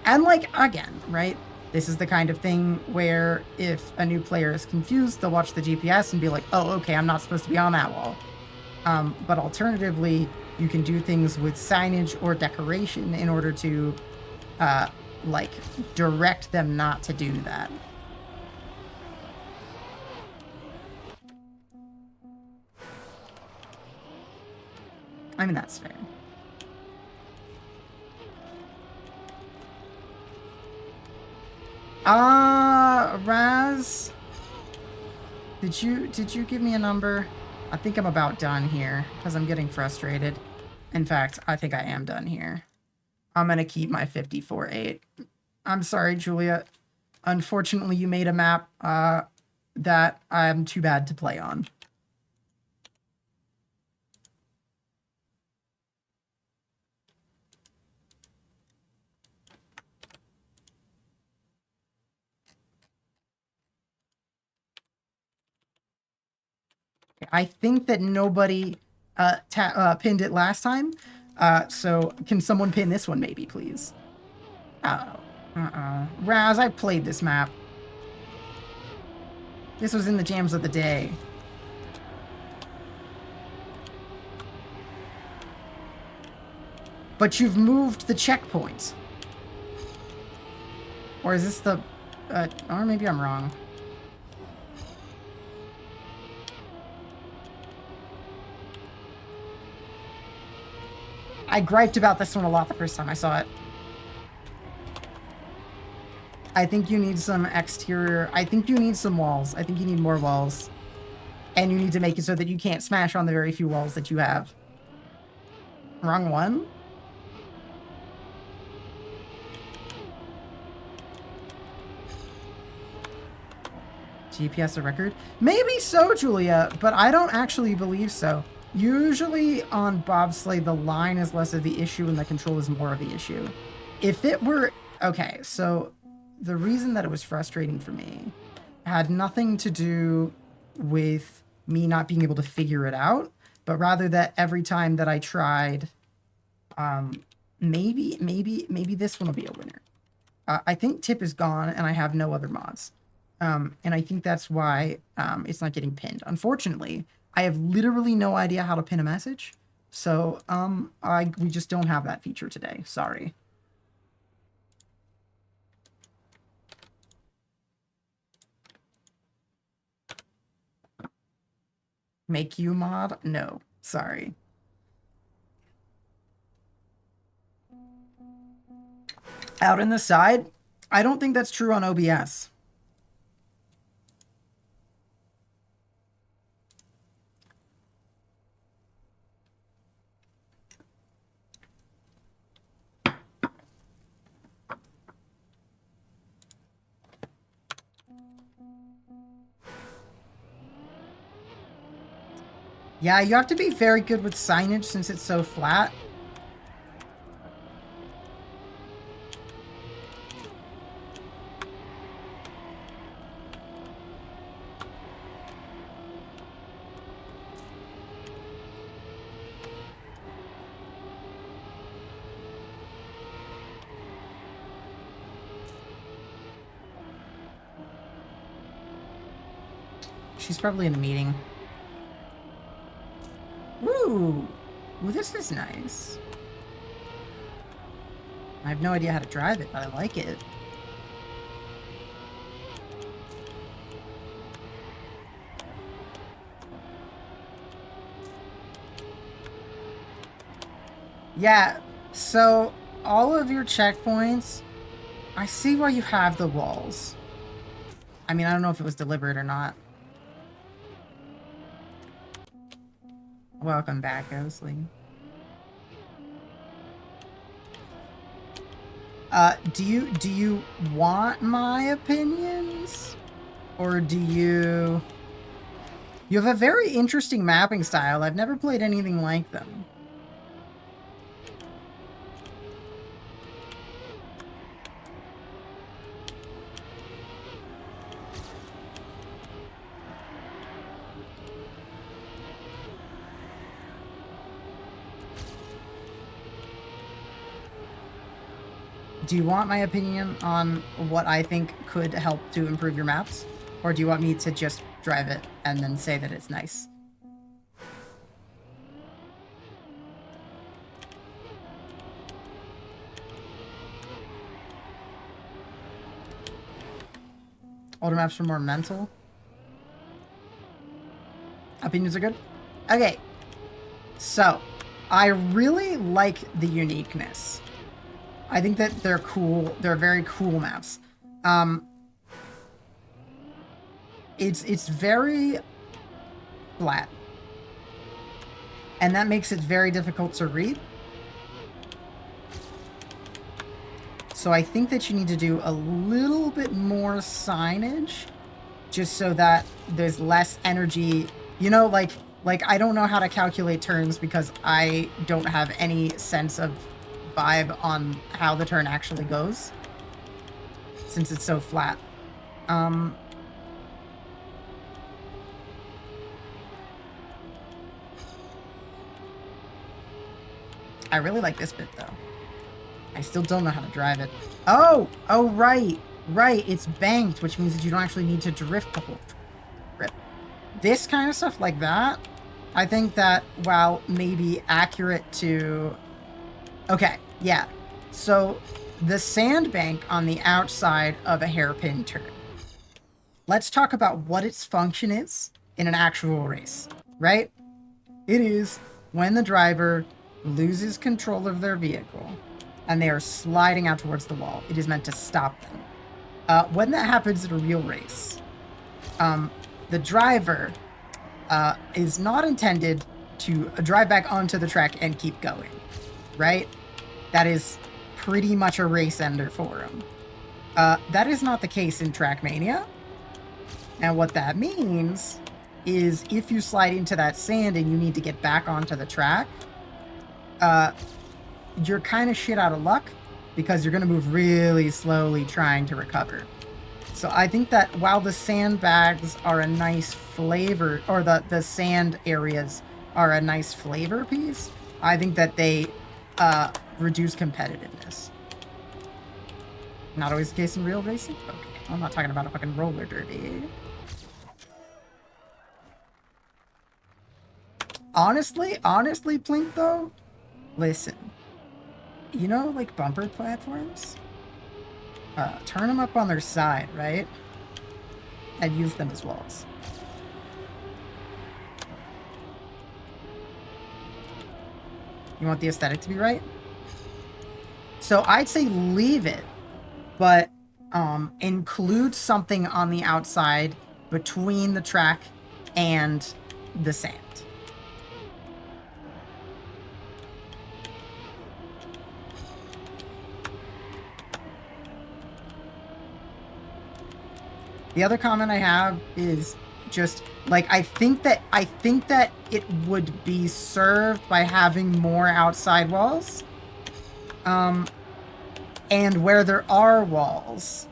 like, again, right? This is the kind of thing where if a new player is confused, they'll watch the GPS and be like, oh, okay, I'm not supposed to be on that wall. But alternatively, you can do things with signage or decoration in order to... like, direct them not to do that. I mean, that's fair. Raz, did you give me a number? I think I'm about done here, because I'm getting frustrated. In fact, I think I am done here. I'm gonna keep my 54.8. I'm sorry, Julia. Unfortunately, you made a map that I'm too bad to play on. I think that nobody pinned it last time. So can someone pin this one maybe, please? Oh. Raz, I played this map. This was in the jams of the day. But you've moved the checkpoint. Or is this the... or maybe I'm wrong. I griped about this one a lot the first time I saw it. I think you need some exterior... I think you need some walls. I think you need more walls. And you need to make it so that you can't smash on the very few walls that you have. Wrong one? GPS a record? Maybe so, Julia, but I don't actually believe so. Usually on bobsleigh, the line is less of the issue and the control is more of the issue. If it were... Okay, so the reason that it was frustrating for me had nothing to do with me not being able to figure it out, but rather that every time that I tried, maybe this one will be a winner. I think tip is gone and I have no other mods. And I think that's why it's not getting pinned. Unfortunately, I have literally no idea how to pin a message. So we just don't have that feature today. Sorry. Make you mod? No. Sorry. Out in the side? I don't think that's true on OBS. Yeah, you have to be very good with signage since it's so flat. She's probably in a meeting. Ooh, this is nice. I have no idea how to drive it, but I like it. Yeah, so all of your checkpoints, I see why you have the walls. I mean, I don't know if it was deliberate or not. Welcome back, Osley. Do you want my opinions? Or do you... You have a very interesting mapping style. I've never played anything like them. Do you want my opinion on what I think could help to improve your maps? Or do you want me to just drive it and then say that it's nice? Older maps are more mental. Opinions are good? Okay. So, I really like the uniqueness. I think that they're cool. They're very cool maps. It's very flat. And that makes it very difficult to read. So I think that you need to do a little bit more signage just so that there's less energy. You know, like I don't know how to calculate turns because I don't have any sense of vibe on how the turn actually goes since it's so flat. I really like this bit though. I still don't know how to drive it. Oh, right, it's banked, which means that you don't actually need to drift the whole trip. This kind of stuff like that, I think that while maybe accurate to... Okay, yeah. So, the sandbank on the outside of a hairpin turn. Let's talk about what its function is in an actual race, right? It is when the driver loses control of their vehicle and they are sliding out towards the wall, it is meant to stop them. When that happens in a real race, the driver is not intended to drive back onto the track and keep going, right? That is pretty much a race ender for him. That is not the case in Trackmania. And what that means is if you slide into that sand and you need to get back onto the track, you're kind of shit out of luck because you're going to move really slowly trying to recover. So I think that while the sandbags are a nice flavor, or the sand areas are a nice flavor piece, I think that they reduce competitiveness. Not always the case in real racing? Okay, I'm not talking about a fucking roller derby. Honestly, Plink, though, listen. You know, like, bumper platforms? Turn them up on their side, right? And use them as walls. You want the aesthetic to be right? So I'd say leave it, but include something on the outside between the track and the sand. The other comment I have is just like I think that it would be served by having more outside walls. And where there are walls,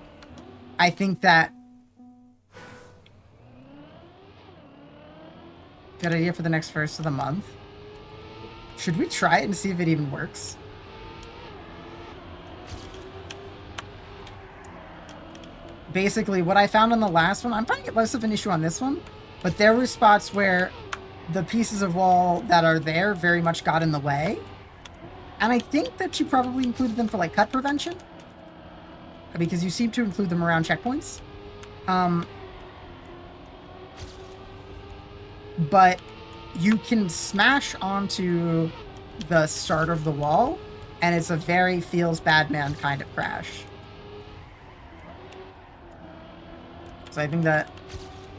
I think that good idea for the next first of the month. Should we try it and see if it even works? Basically, what I found on the last one, I'm finding it less of an issue on this one, but there were spots where the pieces of wall that are there very much got in the way. And I think that you probably included them for, like, cut prevention. Because you seem to include them around checkpoints. But you can smash onto the start of the wall, and it's a very feels bad man kind of crash. So I think that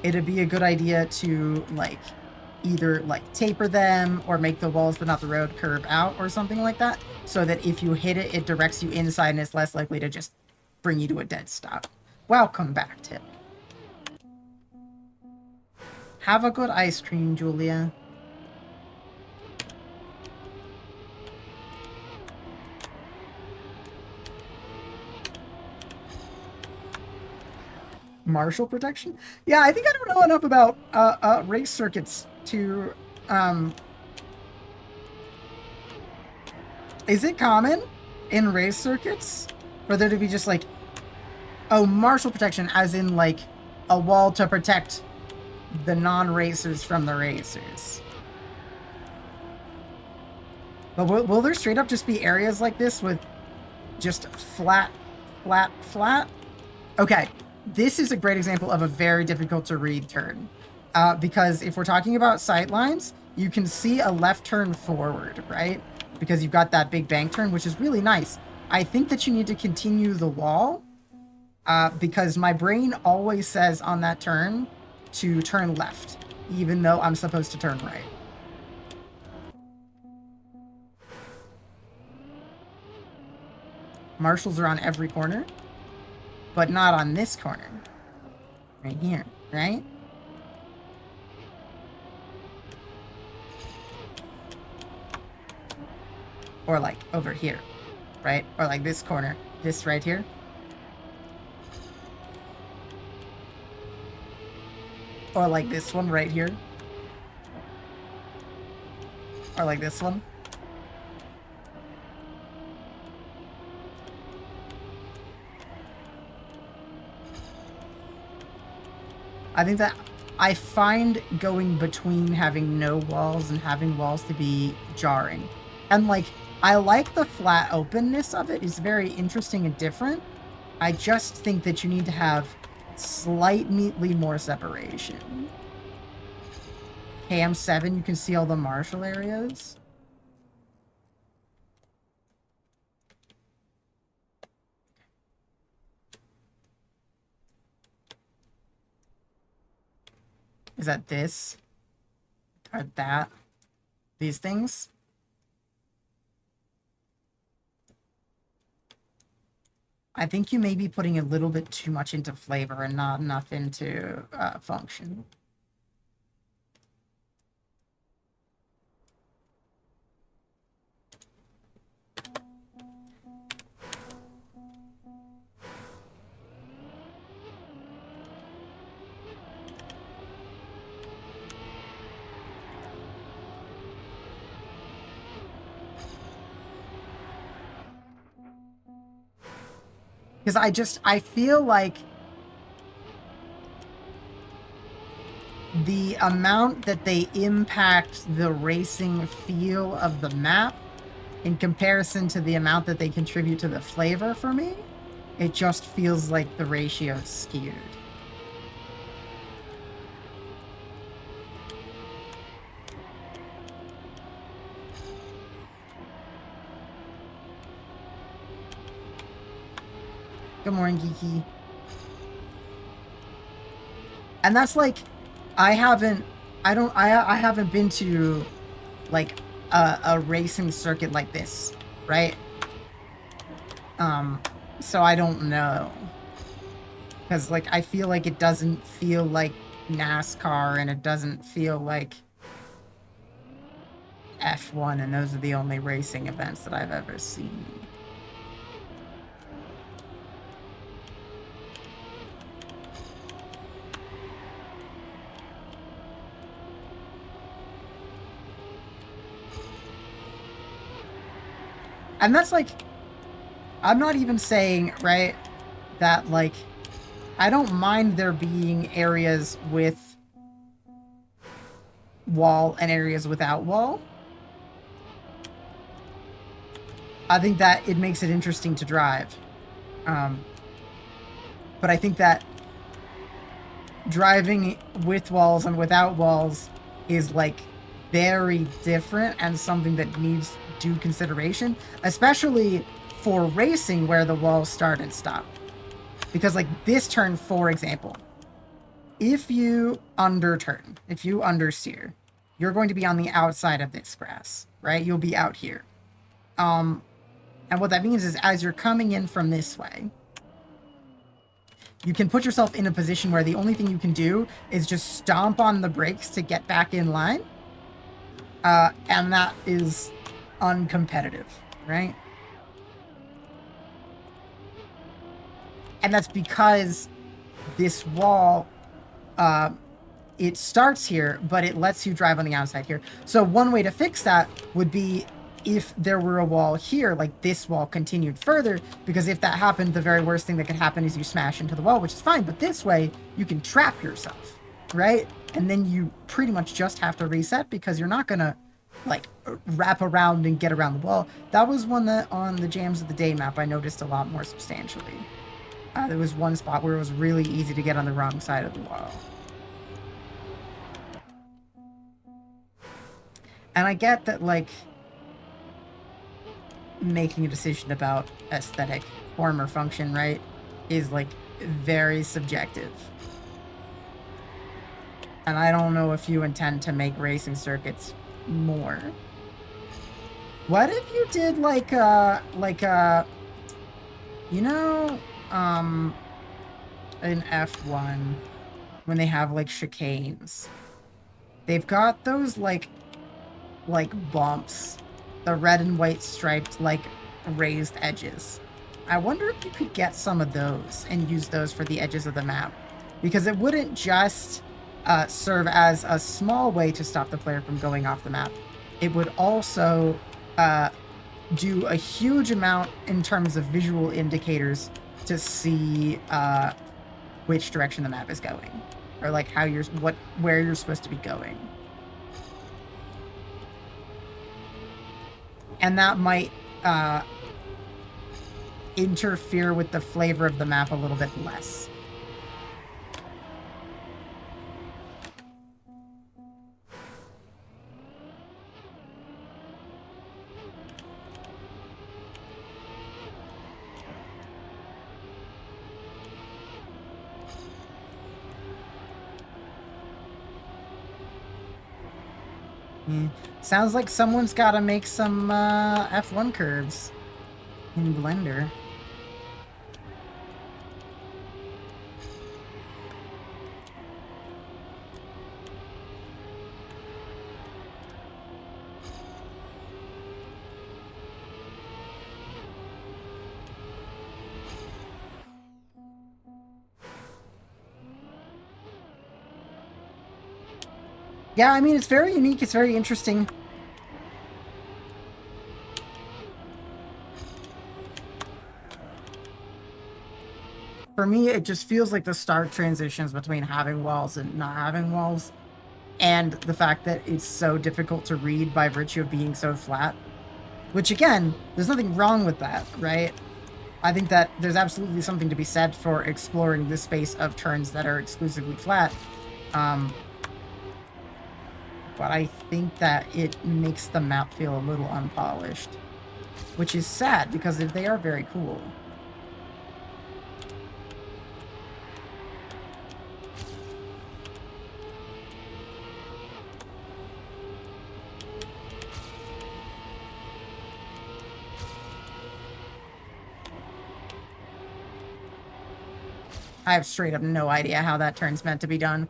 it'd be a good idea to, like, either, like, taper them or make the walls but not the road curve out or something like that, so that if you hit it, it directs you inside and it's less likely to just bring you to a dead stop. Welcome back, Tip. Have a good ice cream, Julia. Marshal protection? Yeah, I think I don't know enough about race circuits to is it common in race circuits for there to be just like marshal protection as in like a wall to protect the non-racers from the racers? But will there straight up just be areas like this with just flat? Okay. This is a great example of a very difficult to read turn. Because if we're talking about sight lines, you can see a left turn forward, right? Because you've got that big bank turn, which is really nice. I think that you need to continue the wall because my brain always says on that turn to turn left, even though I'm supposed to turn right. Marshals are on every corner, but not on this corner. Right here, right? Or like over here, right? Or like this corner, this right here. Or like this one right here. Or like this one. I think that I find going between having no walls and having walls to be jarring. And like, I like the flat openness of it. It's very interesting and different. I just think that you need to have slightly more separation. KM7, you can see all the marshal areas. is that this or that, these things. I think you may be putting a little bit too much into flavor and not enough into function. Because I feel like the amount that they impact the racing feel of the map in comparison to the amount that they contribute to the flavor for me, it just feels like the ratio is skewed. Good morning, Geeky. And that's like, I haven't been to like a racing circuit like this, right? So I don't know. Because like, I feel like it doesn't feel like NASCAR and it doesn't feel like F1, and those are the only racing events that I've ever seen. And that's like, I'm not even saying, right, that like, I don't mind there being areas with wall and areas without wall. I think that it makes it interesting to drive. But I think that driving with walls and without walls is like very different and something that needs due consideration, especially for racing where the walls start and stop. Because like this turn, for example, if you understeer, you're going to be on the outside of this grass, right? You'll be out here. And what that means is as you're coming in from this way, you can put yourself in a position where the only thing you can do is just stomp on the brakes to get back in line. And that is uncompetitive, right? And that's because this wall, it starts here, but it lets you drive on the outside here. So one way to fix that would be if there were a wall here, like this wall continued further, because if that happened, the very worst thing that could happen is you smash into the wall, which is fine. But this way, you can trap yourself, right? And then you pretty much just have to reset because you're not going to like wrap around and get around the wall. That was one that on the Jams of the Day map I noticed a lot more substantially. There was one spot where it was really easy to get on the wrong side of the wall. And I get that, like, making a decision about aesthetic, form, or function, right, is, like, very subjective. And I don't know if you intend to make racing circuits more. What if you did, you know, in F1, when they have, like, chicanes, they've got those, like bumps, the red and white striped, like, raised edges. I wonder if you could get some of those and use those for the edges of the map, because it wouldn't just serve as a small way to stop the player from going off the map. It would also do a huge amount in terms of visual indicators to see which direction the map is going, or like how where you're supposed to be going. And that might interfere with the flavor of the map a little bit less. Sounds like someone's got to make some F1 curves in Blender. Yeah, I mean, it's very unique. It's very interesting. For me, it just feels like the stark transitions between having walls and not having walls, and the fact that it's so difficult to read by virtue of being so flat. Which, again, there's nothing wrong with that, right? I think that there's absolutely something to be said for exploring the space of turns that are exclusively flat. But I think that it makes the map feel a little unpolished, which is sad because they are very cool. I have straight up no idea how that turn's meant to be done.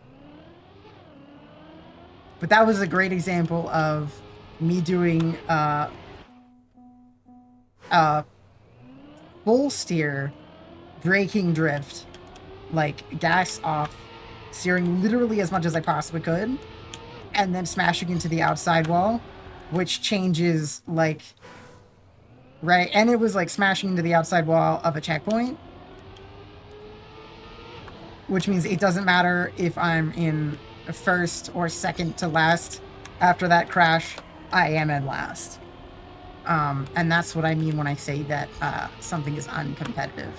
But that was a great example of me doing full steer, braking drift, like gas off, steering literally as much as I possibly could, and then smashing into the outside wall, which changes like, right? And it was like smashing into the outside wall of a checkpoint, which means it doesn't matter if I'm in first or second to last. After that crash, I am in last. And that's what I mean when I say that something is uncompetitive.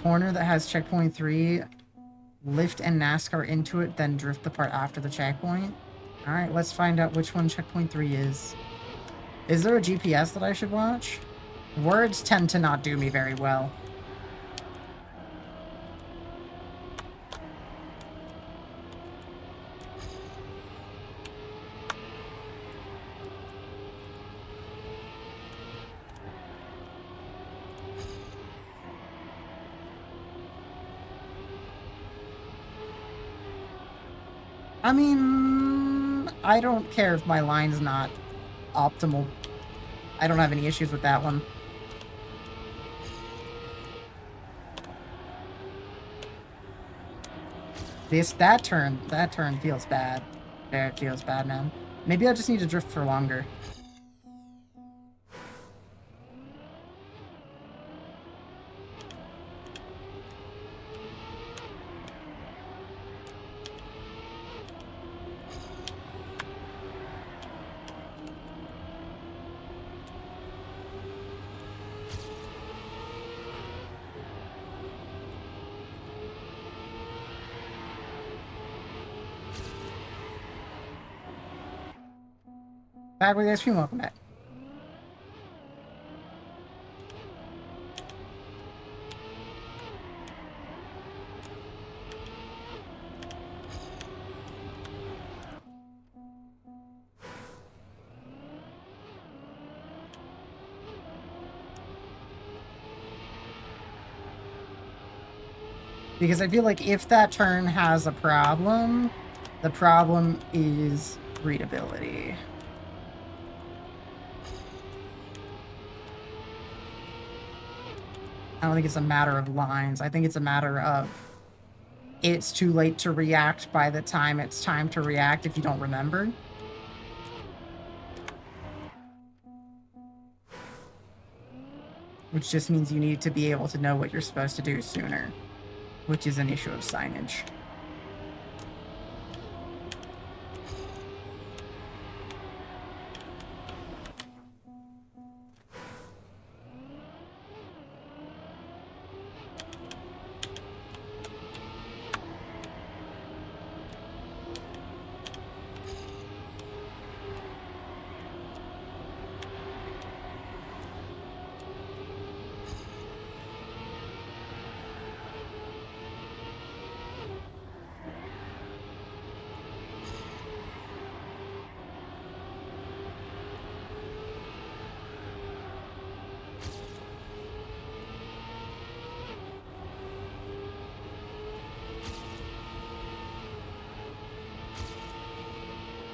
Corner that has checkpoint 3, lift and NASCAR into it, then drift the part after the checkpoint. All right, let's find out which one checkpoint 3 is. Is there a GPS that I should watch? Words tend to not do me very well. I mean, I don't care if my line's not optimal. I don't have any issues with that one. That turn feels bad. There, it feels bad, man. Maybe I just need to drift for longer. Back with the ice cream, welcome back. Because I feel like if that turn has a problem, the problem is readability. I don't think it's a matter of lines. I think it's a matter of it's too late to react by the time it's time to react if you don't remember. Which just means you need to be able to know what you're supposed to do sooner, which is an issue of signage.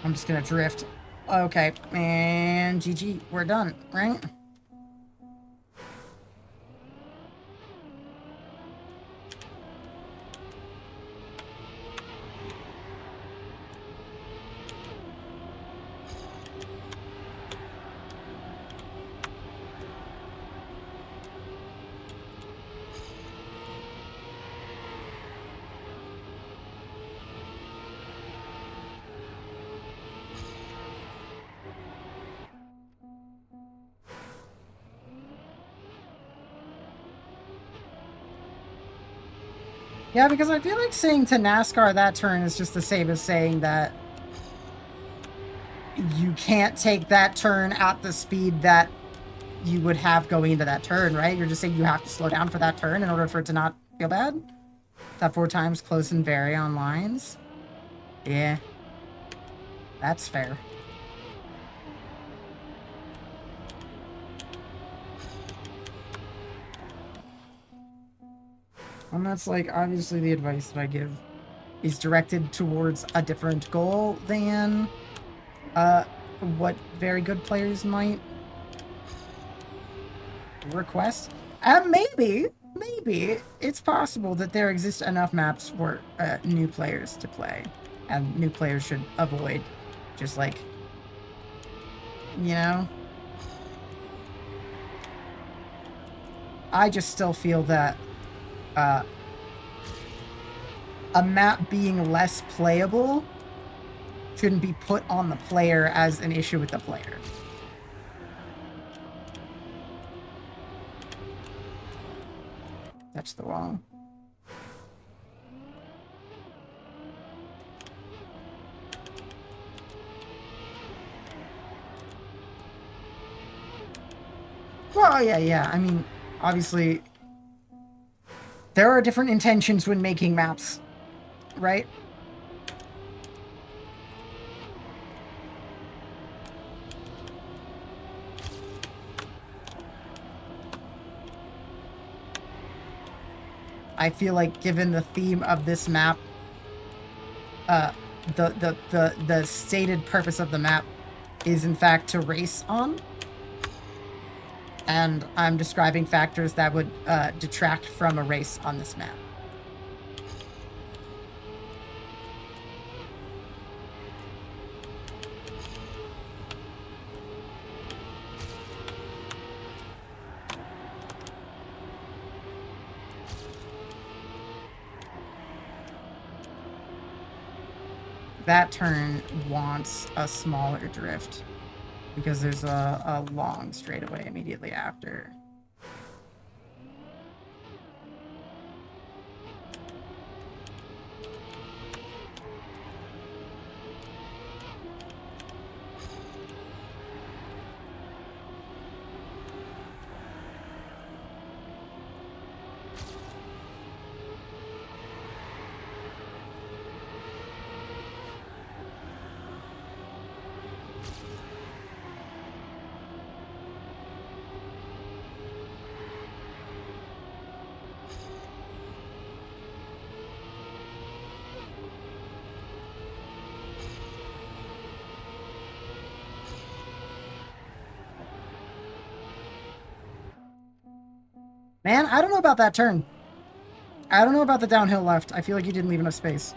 I'm just gonna drift. Okay, and GG, we're done, right? Yeah, because I feel like saying to NASCAR that turn is just the same as saying that you can't take that turn at the speed that you would have going into that turn, right? You're just saying you have to slow down for that turn in order for it to not feel bad? That 4 times close and vary on lines? Yeah. That's fair. And that's, like, obviously the advice that I give is directed towards a different goal than what very good players might request. And maybe it's possible that there exist enough maps for new players to play, and new players should avoid just, like, you know. I just still feel that a map being less playable shouldn't be put on the player as an issue with the player. That's the wall. Well, yeah. I mean, obviously, there are different intentions when making maps, right? I feel like given the theme of this map, the stated purpose of the map is in fact to race on. And I'm describing factors that would detract from a race on this map. That turn wants a smaller drift because there's a long straightaway immediately after. Man, I don't know about that turn. I don't know about the downhill left. I feel like you didn't leave enough space.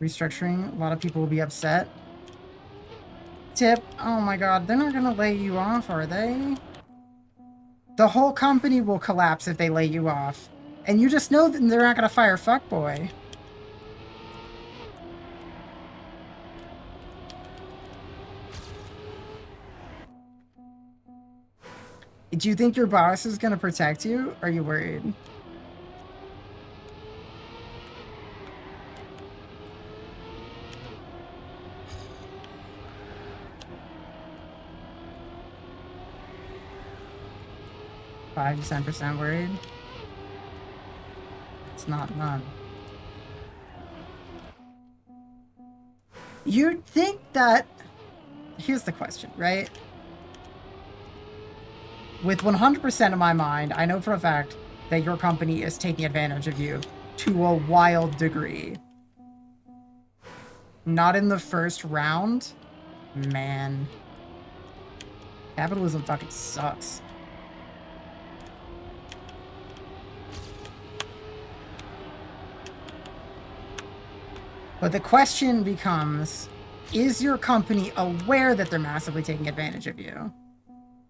Restructuring. A lot of people will be upset. Tip. Oh my god, they're not gonna lay you off, are they? The whole company will collapse if they lay you off. And you just know that they're not gonna fire fuckboy. Do you think your boss is gonna protect you? Or are you worried? $5 to 10% worried? It's not none. You'd think that... Here's the question, right? With 100% of my mind, I know for a fact that your company is taking advantage of you to a wild degree. Not in the first round? Man. Capitalism fucking sucks. But the question becomes, is your company aware that they're massively taking advantage of you?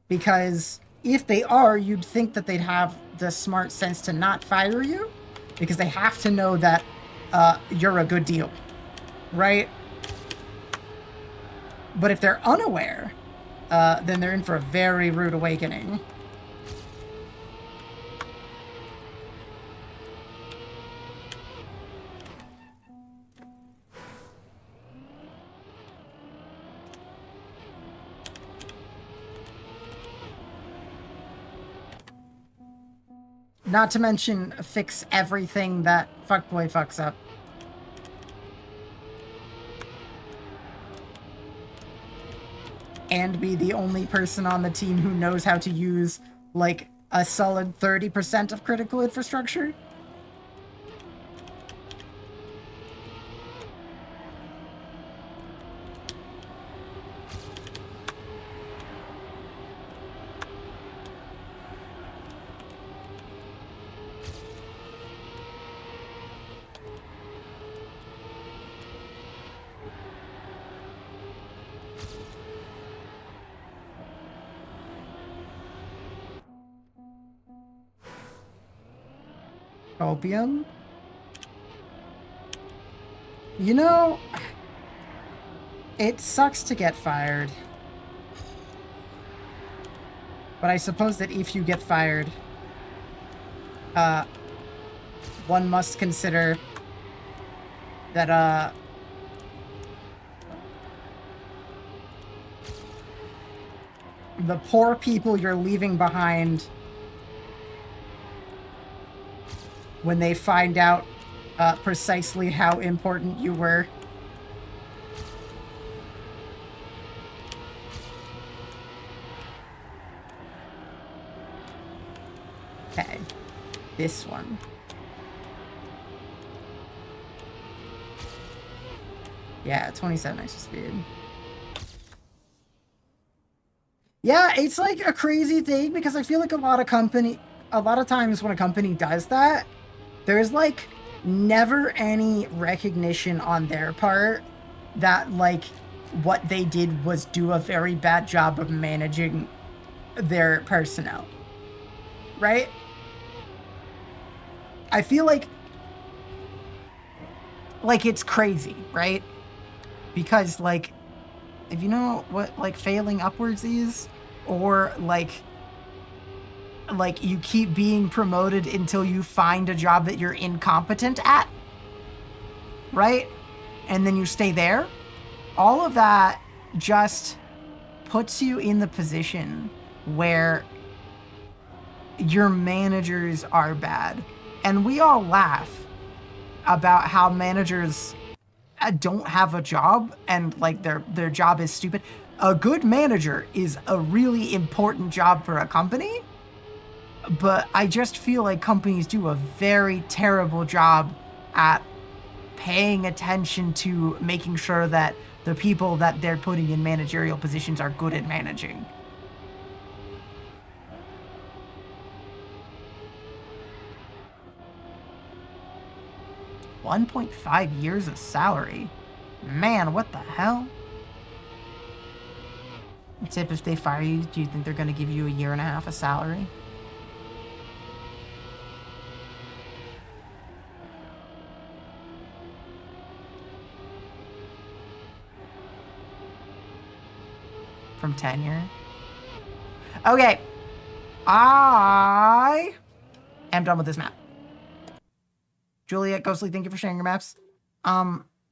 Because if they are, you'd think that they'd have the smart sense to not fire you, because they have to know that you're a good deal, right? But if they're unaware, then they're in for a very rude awakening. Not to mention fix everything that fuckboy fucks up. And be the only person on the team who knows how to use, like, a solid 30% of critical infrastructure. Opium? You know, it sucks to get fired. But I suppose that if you get fired, one must consider that, the poor people you're leaving behind when they find out precisely how important you were. Okay, this one. Yeah, 27 extra speed. Yeah, it's like a crazy thing because I feel like a lot of times when a company does that, there's like never any recognition on their part that like what they did was do a very bad job of managing their personnel. Right? I feel like it's crazy, right? Because like if you know what like failing upwards is, or like you keep being promoted until you find a job that you're incompetent at, right? And then you stay there. All of that just puts you in the position where your managers are bad. And we all laugh about how managers don't have a job and like their job is stupid. A good manager is a really important job for a company, but I just feel like companies do a very terrible job at paying attention to making sure that the people that they're putting in managerial positions are good at managing. $1.5 years of salary. Man, what the hell? Tip, if they fire you, do you think they're going to give you 1.5 years of salary? From tenure? Okay. I am done with this map. Juliet, Ghostly, thank you for sharing your maps.